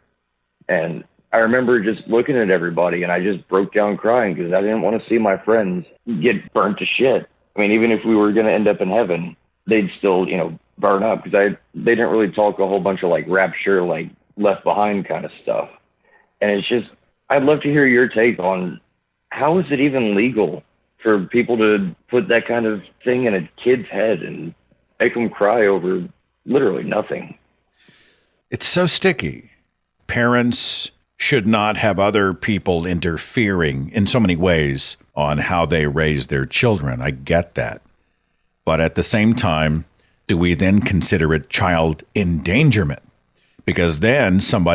And I remember just looking at everybody, and I just broke down crying because I didn't want to see my friends get burnt to shit. I mean, even if we were going to end up in heaven, they'd still, burn up, because they didn't really talk a whole bunch of rapture, left behind kind of stuff. And it's just, I'd love to hear your take on how is it even legal for people to put that kind of thing in a kid's head and make them cry over literally nothing. It's so sticky. Parents should not have other people interfering in so many ways on how they raise their children. I get that. But at the same time, do we then consider it child endangerment? Because then some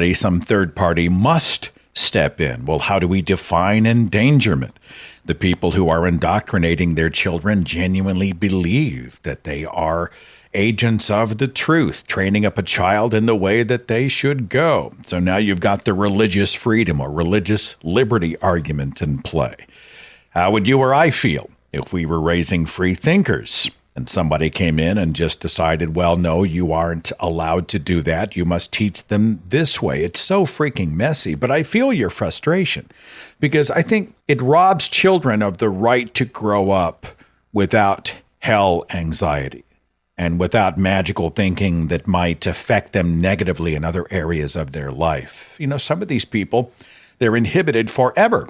third party must step in. Well, how do we define endangerment? The people who are indoctrinating their children genuinely believe that they are agents of the truth, training up a child in the way that they should go. So now you've got the religious freedom or religious liberty argument in play. How would you or I feel if we were raising free thinkers And somebody came in and just decided, well, no, you aren't allowed to do that. You must teach them this way. It's so freaking messy. But I feel your frustration because I think it robs children of the right to grow up without hell anxiety and without magical thinking that might affect them negatively in other areas of their life. You know, some of these people, they're inhibited forever.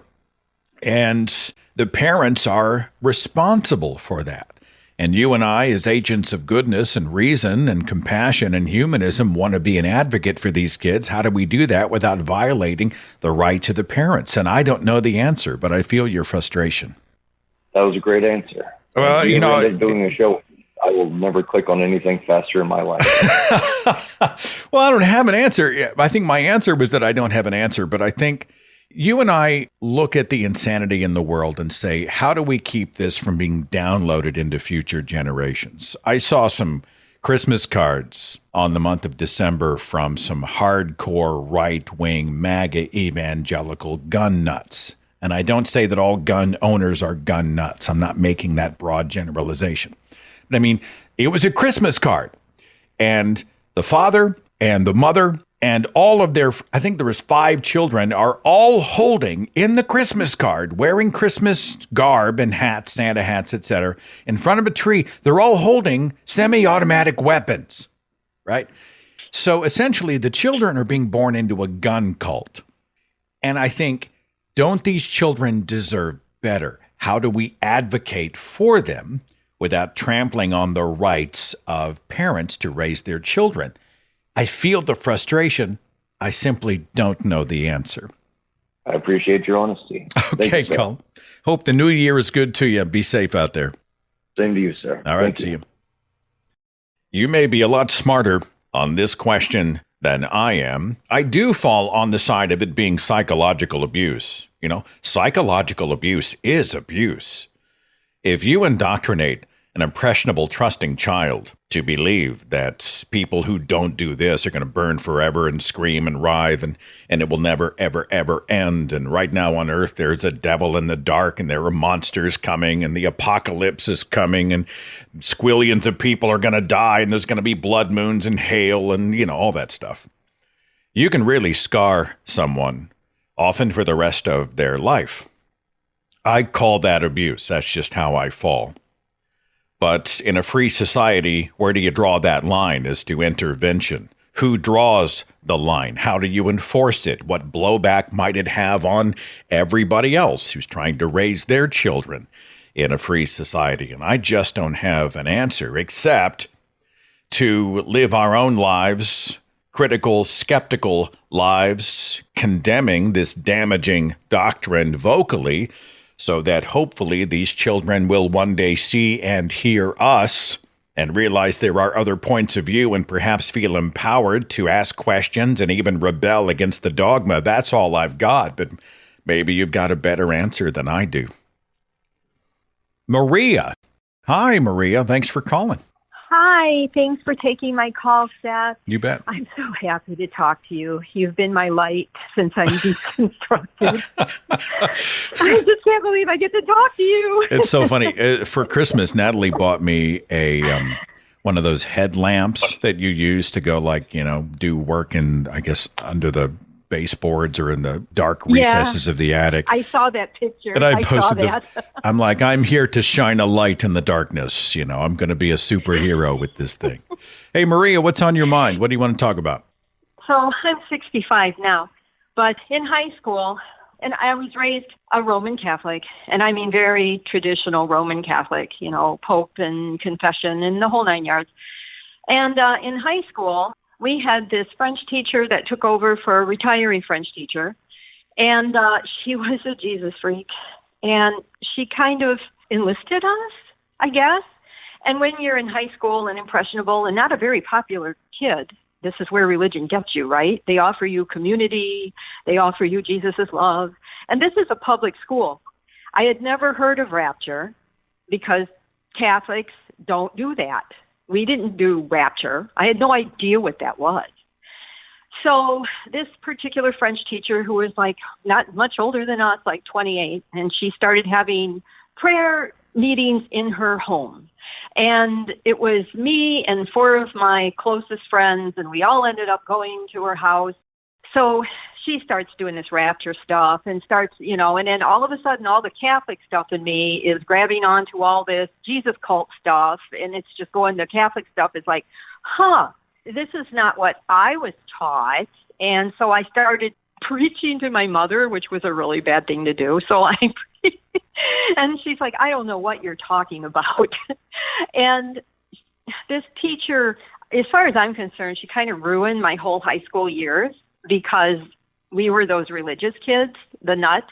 And the parents are responsible for that. And you and I, as agents of goodness and reason and compassion and humanism, want to be an advocate for these kids. How do we do that without violating the right to the parents? And I don't know the answer, but I feel your frustration. That was a great answer. Well, you know, end up doing a show, I will never click on anything faster in my life. Well, I don't have an answer. I think my answer was that I don't have an answer, but I think you and I look at the insanity in the world and say, how do we keep this from being downloaded into future generations? I saw some Christmas cards on the month of December from some hardcore right-wing MAGA evangelical gun nuts. And I don't say that all gun owners are gun nuts. I'm not making that broad generalization. But I mean, it was a Christmas card. And the father and the mother and all of their, I think there was 5 children, are all holding in the Christmas card, wearing Christmas garb and hats, Santa hats, etc., in front of a tree. They're all holding semi-automatic weapons, right? So essentially, the children are being born into a gun cult. And I think, don't these children deserve better? How do we advocate for them without trampling on the rights of parents to raise their children? I feel the frustration. I simply don't know the answer. I appreciate your honesty. Okay, Colin. Hope the new year is good to you. Be safe out there. Same to you, sir. All right, see you. You may be a lot smarter on this question than I am. I do fall on the side of it being psychological abuse. You know, psychological abuse is abuse. If you indoctrinate an impressionable, trusting child to believe that people who don't do this are going to burn forever and scream and writhe and it will never, ever, ever end. And right now on Earth, there's a devil in the dark and there are monsters coming and the apocalypse is coming and squillions of people are going to die and there's going to be blood moons and hail and, you know, all that stuff. You can really scar someone, often for the rest of their life. I call that abuse. That's just how I fall. But in a free society, where do you draw that line as to intervention? Who draws the line? How do you enforce it? What blowback might it have on everybody else who's trying to raise their children in a free society? And I just don't have an answer except to live our own lives, critical, skeptical lives, condemning this damaging doctrine vocally, so that hopefully these children will one day see and hear us and realize there are other points of view and perhaps feel empowered to ask questions and even rebel against the dogma. That's all I've got, but maybe you've got a better answer than I do. Maria. Hi, Maria. Thanks for calling. Hi. Thanks for taking my call, Steph. You bet. I'm so happy to talk to you. You've been my light since I'm deconstructed. I just can't believe I get to talk to you. It's so funny. For Christmas, Natalie bought me a one of those headlamps that you use to go, like, you know, do work in, I guess, under the baseboards or in the dark recesses of the attic. I saw that picture. And I posted saw that. I'm like, I'm here to shine a light in the darkness. You know, I'm going to be a superhero with this thing. Hey, Maria, what's on your mind? What do you want to talk about? So I'm 65 now, but in high school, and I was raised a Roman Catholic, and I mean very traditional Roman Catholic, you know, Pope and confession and the whole 9 yards. And in high school, we had this French teacher that took over for a retiring French teacher, and she was a Jesus freak, and she kind of enlisted us, I guess. And when you're in high school and impressionable and not a very popular kid, this is where religion gets you, right? They offer you community, they offer you Jesus' love, and this is a public school. I had never heard of Rapture because Catholics don't do that. We didn't do Rapture. I had no idea what that was. So this particular French teacher, who was like not much older than us, like 28, and she started having prayer meetings in her home. And it was me and 4 of my closest friends, and we all ended up going to her house. So she starts doing this rapture stuff and starts, and then all of a sudden all the Catholic stuff in me is grabbing onto all this Jesus cult stuff. And it's just going, the Catholic stuff is like, this is not what I was taught. And so I started preaching to my mother, which was a really bad thing to do. So and she's like, I don't know what you're talking about. And this teacher, as far as I'm concerned, she kind of ruined my whole high school years because we were those religious kids, the nuts,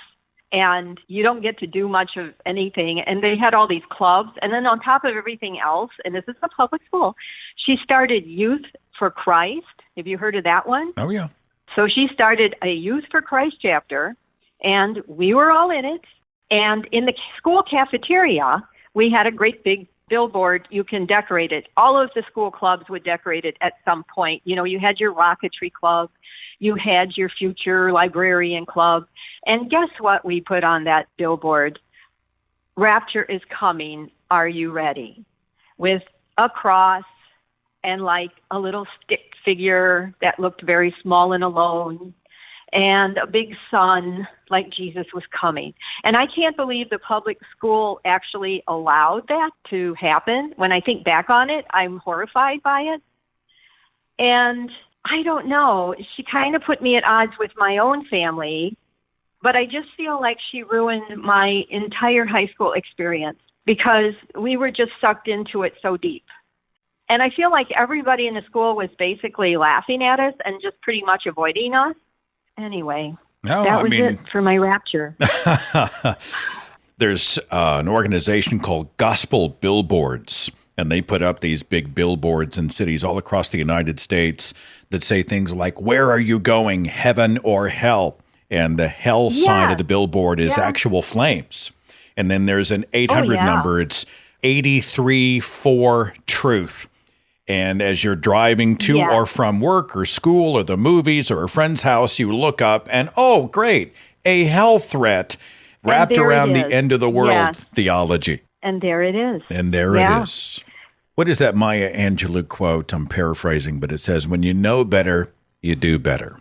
and you don't get to do much of anything. And they had all these clubs. And then on top of everything else, and this is a public school, she started Youth for Christ. Have you heard of that one? Oh, yeah. So she started a Youth for Christ chapter, and we were all in it. And in the school cafeteria, we had a great big billboard. You can decorate it. All of the school clubs would decorate it at some point. You had your rocketry club. You had your future librarian club. And guess what we put on that billboard? Rapture is coming. Are you ready? With a cross and like a little stick figure that looked very small and alone, and a big sun like Jesus was coming. And I can't believe the public school actually allowed that to happen. When I think back on it, I'm horrified by it. And I don't know, she kind of put me at odds with my own family, but I just feel like she ruined my entire high school experience because we were just sucked into it so deep. And I feel like everybody in the school was basically laughing at us and just pretty much avoiding us. Anyway, that was it for my rapture. There's an organization called Gospel Billboards, and they put up these big billboards in cities all across the United States that say things like, where are you going, heaven or hell? And the hell side of the billboard is actual flames. And then there's an 800 number. It's 834 truth. And as you're driving to or from work or school or the movies or a friend's house, you look up and, oh, great, a hell threat wrapped around the end of the world theology. And there it is. And there it is. What is that Maya Angelou quote? I'm paraphrasing, but it says, when you know better, you do better.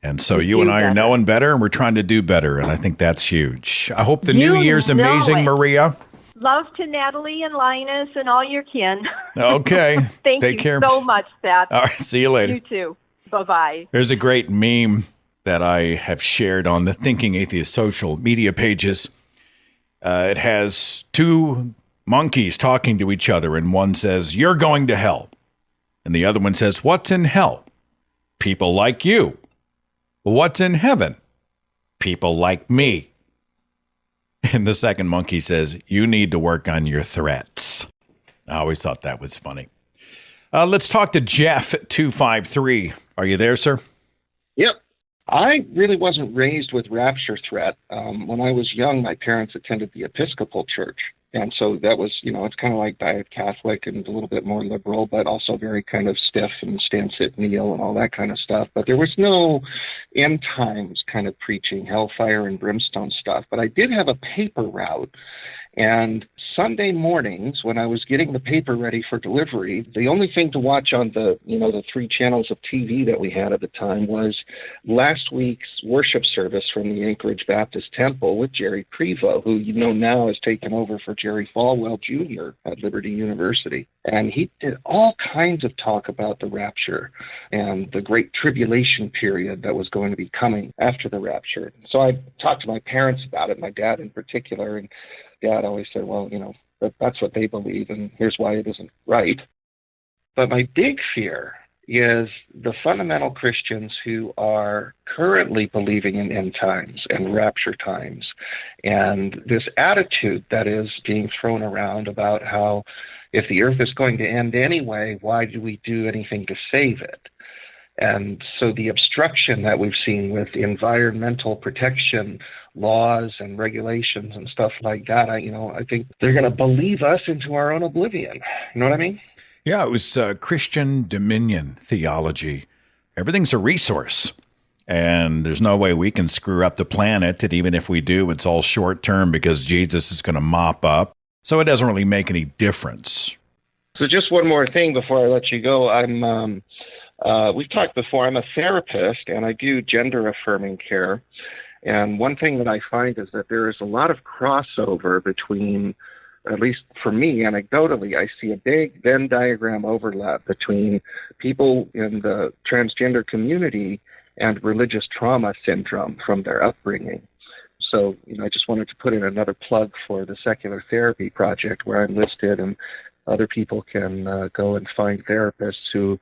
And so you and I are knowing better, and we're trying to do better. And I think that's huge. I hope the new year's amazing, Maria. Love to Natalie and Linus and all your kin. Okay. Thank you so much, Steph. All right. See you later. You too. Bye-bye. There's a great meme that I have shared on the Thinking Atheist social media pages. It has 2 monkeys talking to each other, and one says, you're going to hell. And the other one says, what's in hell? People like you. What's in heaven? People like me. And the second monkey says, you need to work on your threats. I always thought that was funny. Let's talk to Jeff at 253. Are you there, sir? Yep. I really wasn't raised with rapture threat. When I was young, my parents attended the Episcopal Church. And so that was, it's kind of like Diet Catholic and a little bit more liberal, but also very kind of stiff and stand, sit, kneel and all that kind of stuff. But there was no end times kind of preaching, hellfire and brimstone stuff. But I did have a paper route. And Sunday mornings, when I was getting the paper ready for delivery, the only thing to watch on the 3 channels of TV that we had at the time was last week's worship service from the Anchorage Baptist Temple with Jerry Prevost, who now has taken over for Jerry Falwell Jr. at Liberty University. And he did all kinds of talk about the rapture and the great tribulation period that was going to be coming after the rapture. So I talked to my parents about it, my dad in particular, and Dad always said, well, that's what they believe, and here's why it isn't right. But my big fear is the fundamental Christians who are currently believing in end times and rapture times, and this attitude that is being thrown around about how if the earth is going to end anyway, why do we do anything to save it? And so the obstruction that we've seen with environmental protection laws and regulations and stuff like that, I think they're going to believe us into our own oblivion. You know what I mean? Yeah, it was Christian dominion theology. Everything's a resource, and there's no way we can screw up the planet. And even if we do, it's all short term because Jesus is going to mop up. So it doesn't really make any difference. So just one more thing before I let you go. We've talked before, I'm a therapist and I do gender affirming care. And one thing that I find is that there is a lot of crossover between, at least for me, anecdotally, I see a big Venn diagram overlap between people in the transgender community and religious trauma syndrome from their upbringing. So, I just wanted to put in another plug for the Secular Therapy Project where I'm listed, and other people can go and find therapists who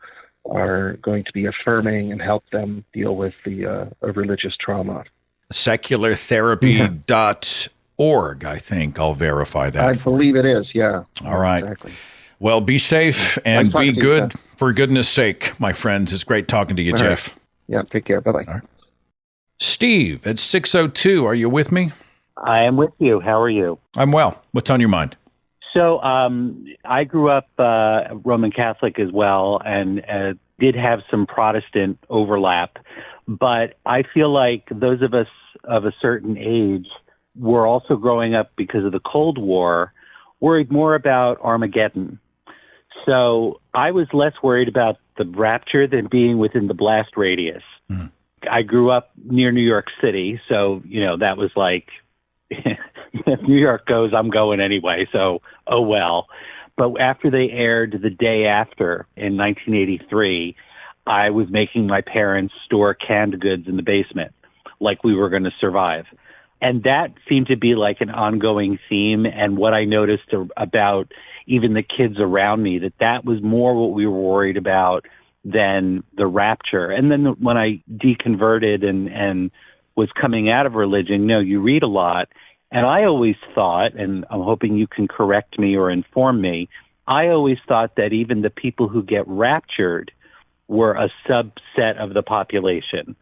are going to be affirming and help them deal with the religious trauma. Seculartherapy.org, I think. I'll verify that. I believe it is, yeah. All right. Exactly. Well, be safe and be good, for goodness sake, my friends. It's great talking to you, All Jeff. Right. Yeah, take care. Bye-bye. All right. Steve at 602, are you with me? I am with you. How are you? I'm well. What's on your mind? So I grew up Roman Catholic as well, and did have some Protestant overlap. But I feel like those of us of a certain age were also growing up because of the Cold War, worried more about Armageddon. So I was less worried about the rapture than being within the blast radius. Mm. I grew up near New York City, so, that was like, if New York goes, I'm going anyway, so, oh well. But after they aired the day after, in 1983, I was making my parents store canned goods in the basement, like we were going to survive. And that seemed to be like an ongoing theme. And what I noticed about even the kids around me, that was more what we were worried about than the rapture. And then when I deconverted and was coming out of religion, you read a lot. And I always thought, and I'm hoping you can correct me or inform me, I always thought that even the people who get raptured were a subset of the population.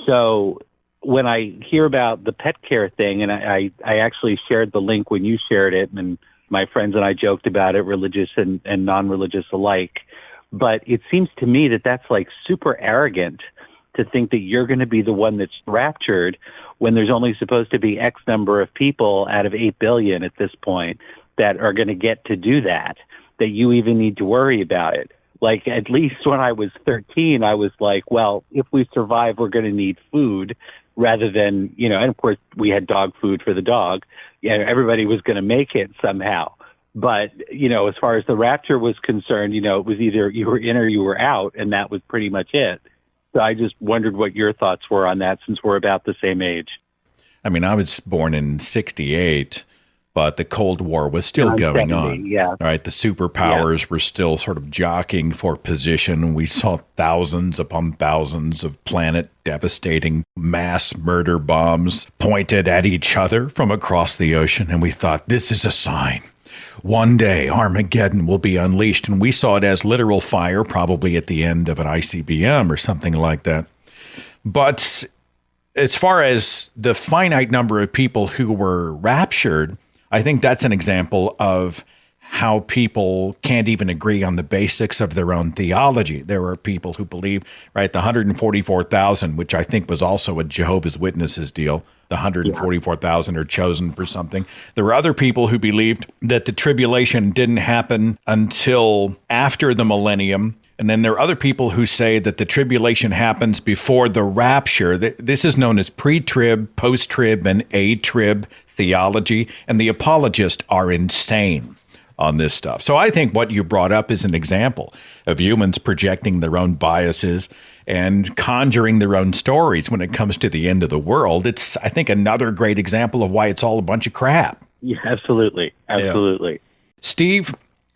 So when I hear about the pet care thing, and I actually shared the link when you shared it, and my friends and I joked about it, religious and non-religious alike. But it seems to me that that's like super arrogant to think that you're going to be the one that's raptured when there's only supposed to be X number of people out of 8 billion at this point that are going to get to do that you even need to worry about it. Like, at least when I was 13, I was like, well, if we survive, we're going to need food rather than, and of course we had dog food for the dog. Everybody was going to make it somehow. But, as far as the rapture was concerned, it was either you were in or you were out, and that was pretty much it. So I just wondered what your thoughts were on that, since we're about the same age. I mean, I was born in 68, but the Cold War was still going 70, on. Yeah. All right. The superpowers were still sort of jockeying for position. We saw thousands upon thousands of planet devastating mass murder bombs pointed at each other from across the ocean. And we thought, this is a sign. One day Armageddon will be unleashed. And we saw it as literal fire, probably at the end of an ICBM or something like that. But as far as the finite number of people who were raptured, I think that's an example of how people can't even agree on the basics of their own theology. There are people who believe, right, the 144,000, which I think was also a Jehovah's Witnesses deal. The 144,000 are chosen for something. There were other people who believed that the tribulation didn't happen until after the millennium. And then there are other people who say that the tribulation happens before the rapture. This is known as pre-trib, post-trib, and a-trib theology. And the apologists are insane on this stuff. So I think what you brought up is an example of humans projecting their own biases and conjuring their own stories when it comes to the end of the world. It's, I think, another great example of why it's all a bunch of crap. Yeah, absolutely. Absolutely. Yeah. Steve,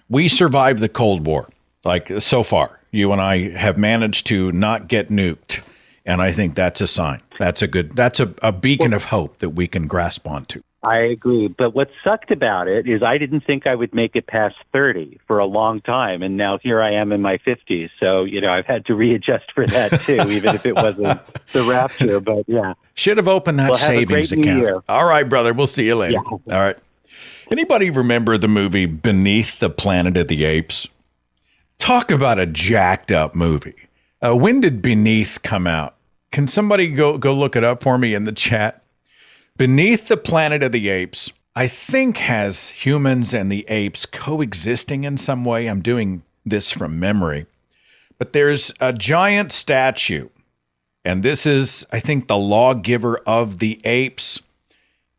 we survived the Cold War. Like, so far, you and I have managed to not get nuked. And I think that's a sign. That's a beacon of hope that we can grasp onto. I agree. But what sucked about it is I didn't think I would make it past 30 for a long time. And now here I am in my 50s. So, I've had to readjust for that too, even if it wasn't the rapture. But yeah. Should have opened that savings account. All right, brother. We'll see you later. Yeah. All right. Anybody remember the movie Beneath the Planet of the Apes? Talk about a jacked up movie. When did Beneath come out? Can somebody go look it up for me in the chat? Beneath the Planet of the Apes I think has humans and the apes coexisting in some way. I'm doing this from memory. But there's a giant statue, and this is, I think, the lawgiver of the apes,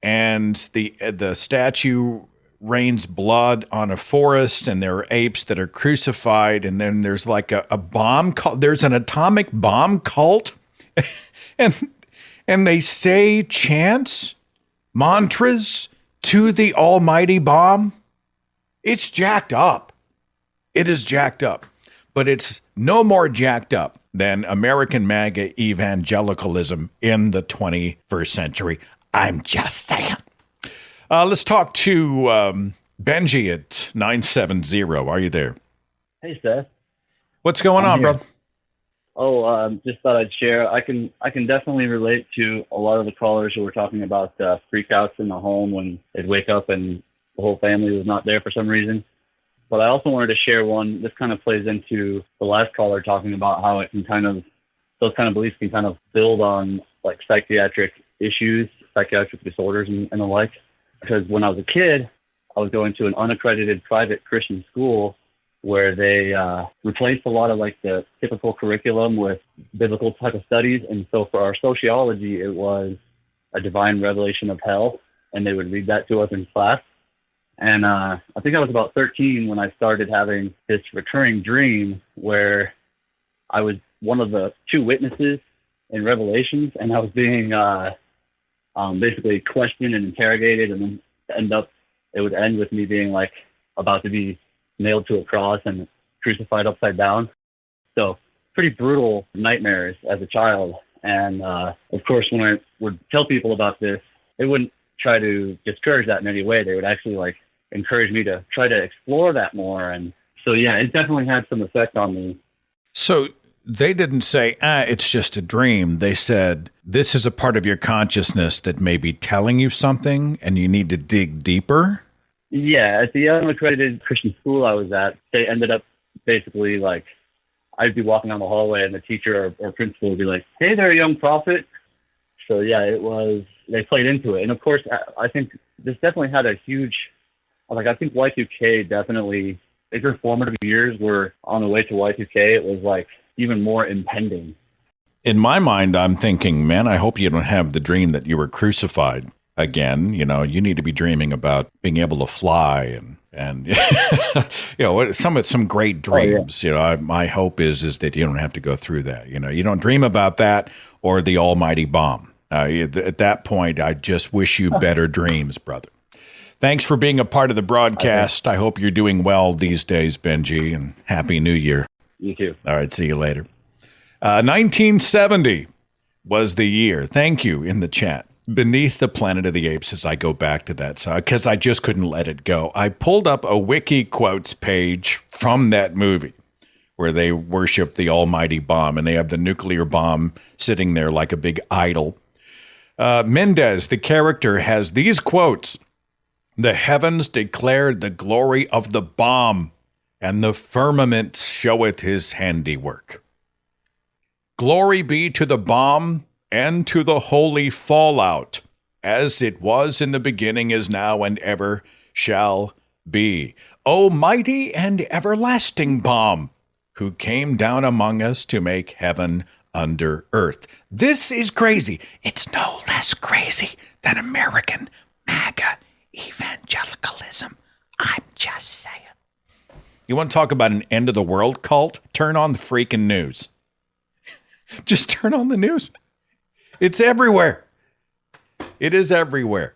and the statue rains blood on a forest, and there are apes that are crucified, and then there's like a bomb cult. There's an atomic bomb cult, and they say chants, mantras to the almighty bomb. It's jacked up. It is jacked up. But it's no more jacked up than American MAGA evangelicalism in the 21st century. I'm just saying. Let's talk to Benji at 970. Are you there? Hey, Steph. What's going on, bro? Oh, just thought I'd share. I can definitely relate to a lot of the callers who were talking about freakouts in the home when they'd wake up and the whole family was not there for some reason. But I also wanted to share one. This kind of plays into the last caller talking about how it can those kind of beliefs can kind of build on like psychiatric issues, psychiatric disorders and the like. Because when I was a kid, I was going to an unaccredited private Christian school where they replaced a lot of like the typical curriculum with biblical type of studies. And so for our sociology, it was a divine revelation of hell. And they would read that to us in class. And I think I was about 13 when I started having this recurring dream where I was one of the two witnesses in Revelations, and I was being basically questioned and interrogated, and then it would end with me being like about to be nailed to a cross and crucified upside down. So pretty brutal nightmares as a child. And of course, when I would tell people about this, they wouldn't try to discourage that in any way. They would actually like encourage me to try to explore that more. And so, yeah, it definitely had some effect on me. So they didn't say, it's just a dream. They said, this is a part of your consciousness that may be telling you something and you need to dig deeper. Yeah, at the unaccredited Christian school I was at, they ended up basically like, I'd be walking down the hallway and the teacher or principal would be like, hey there, young prophet. So yeah, they played into it. And of course, I think this definitely had a huge, like, I think Y2K definitely, if your formative years were on the way to Y2K, it was like even more impending. In my mind, I'm thinking, man, I hope you don't have the dream that you were crucified again. You know, you need to be dreaming about being able to fly and you know, some great dreams. Oh, yeah. You know, my hope is that you don't have to go through that. You know, you don't dream about that or the almighty bomb. At that point, I just wish you better dreams, brother. Thanks for being a part of the broadcast. I hope you're doing well these days, Benji, and Happy New Year. You too. All right, see you later. 1970 was the year. Thank you in the chat. Beneath the Planet of the Apes, as I go back to that, because I just couldn't let it go. I pulled up a wiki quotes page from that movie where they worship the almighty bomb, and they have the nuclear bomb sitting there like a big idol. Mendez, the character, has these quotes. The heavens declared the glory of the bomb, and the firmament showeth his handiwork. Glory be to the bomb and to the holy fallout, as it was in the beginning, is now, and ever shall be. O mighty and everlasting bomb, who came down among us to make heaven under earth. This is crazy. It's no less crazy than American MAGA evangelicalism. I'm just saying. You want to talk about an end of the world cult? Turn on the freaking news. Just turn on the news. It's everywhere. It is everywhere.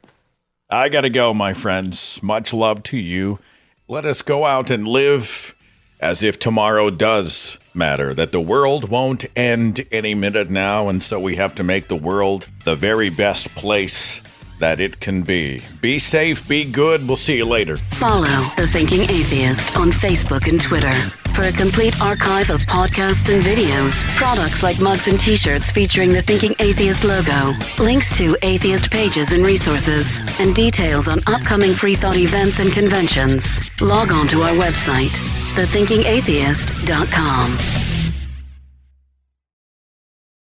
I got to go, my friends. Much love to you. Let us go out and live as if tomorrow does matter, that the world won't end any minute now, and so we have to make the world the very best place that it can be. Be safe, be good. We'll see you later. Follow The Thinking Atheist on Facebook and Twitter for a complete archive of podcasts and videos, products like mugs and t-shirts featuring the Thinking Atheist logo, links to atheist pages and resources, and details on upcoming Free Thought events and conventions. Log on to our website, thethinkingatheist.com.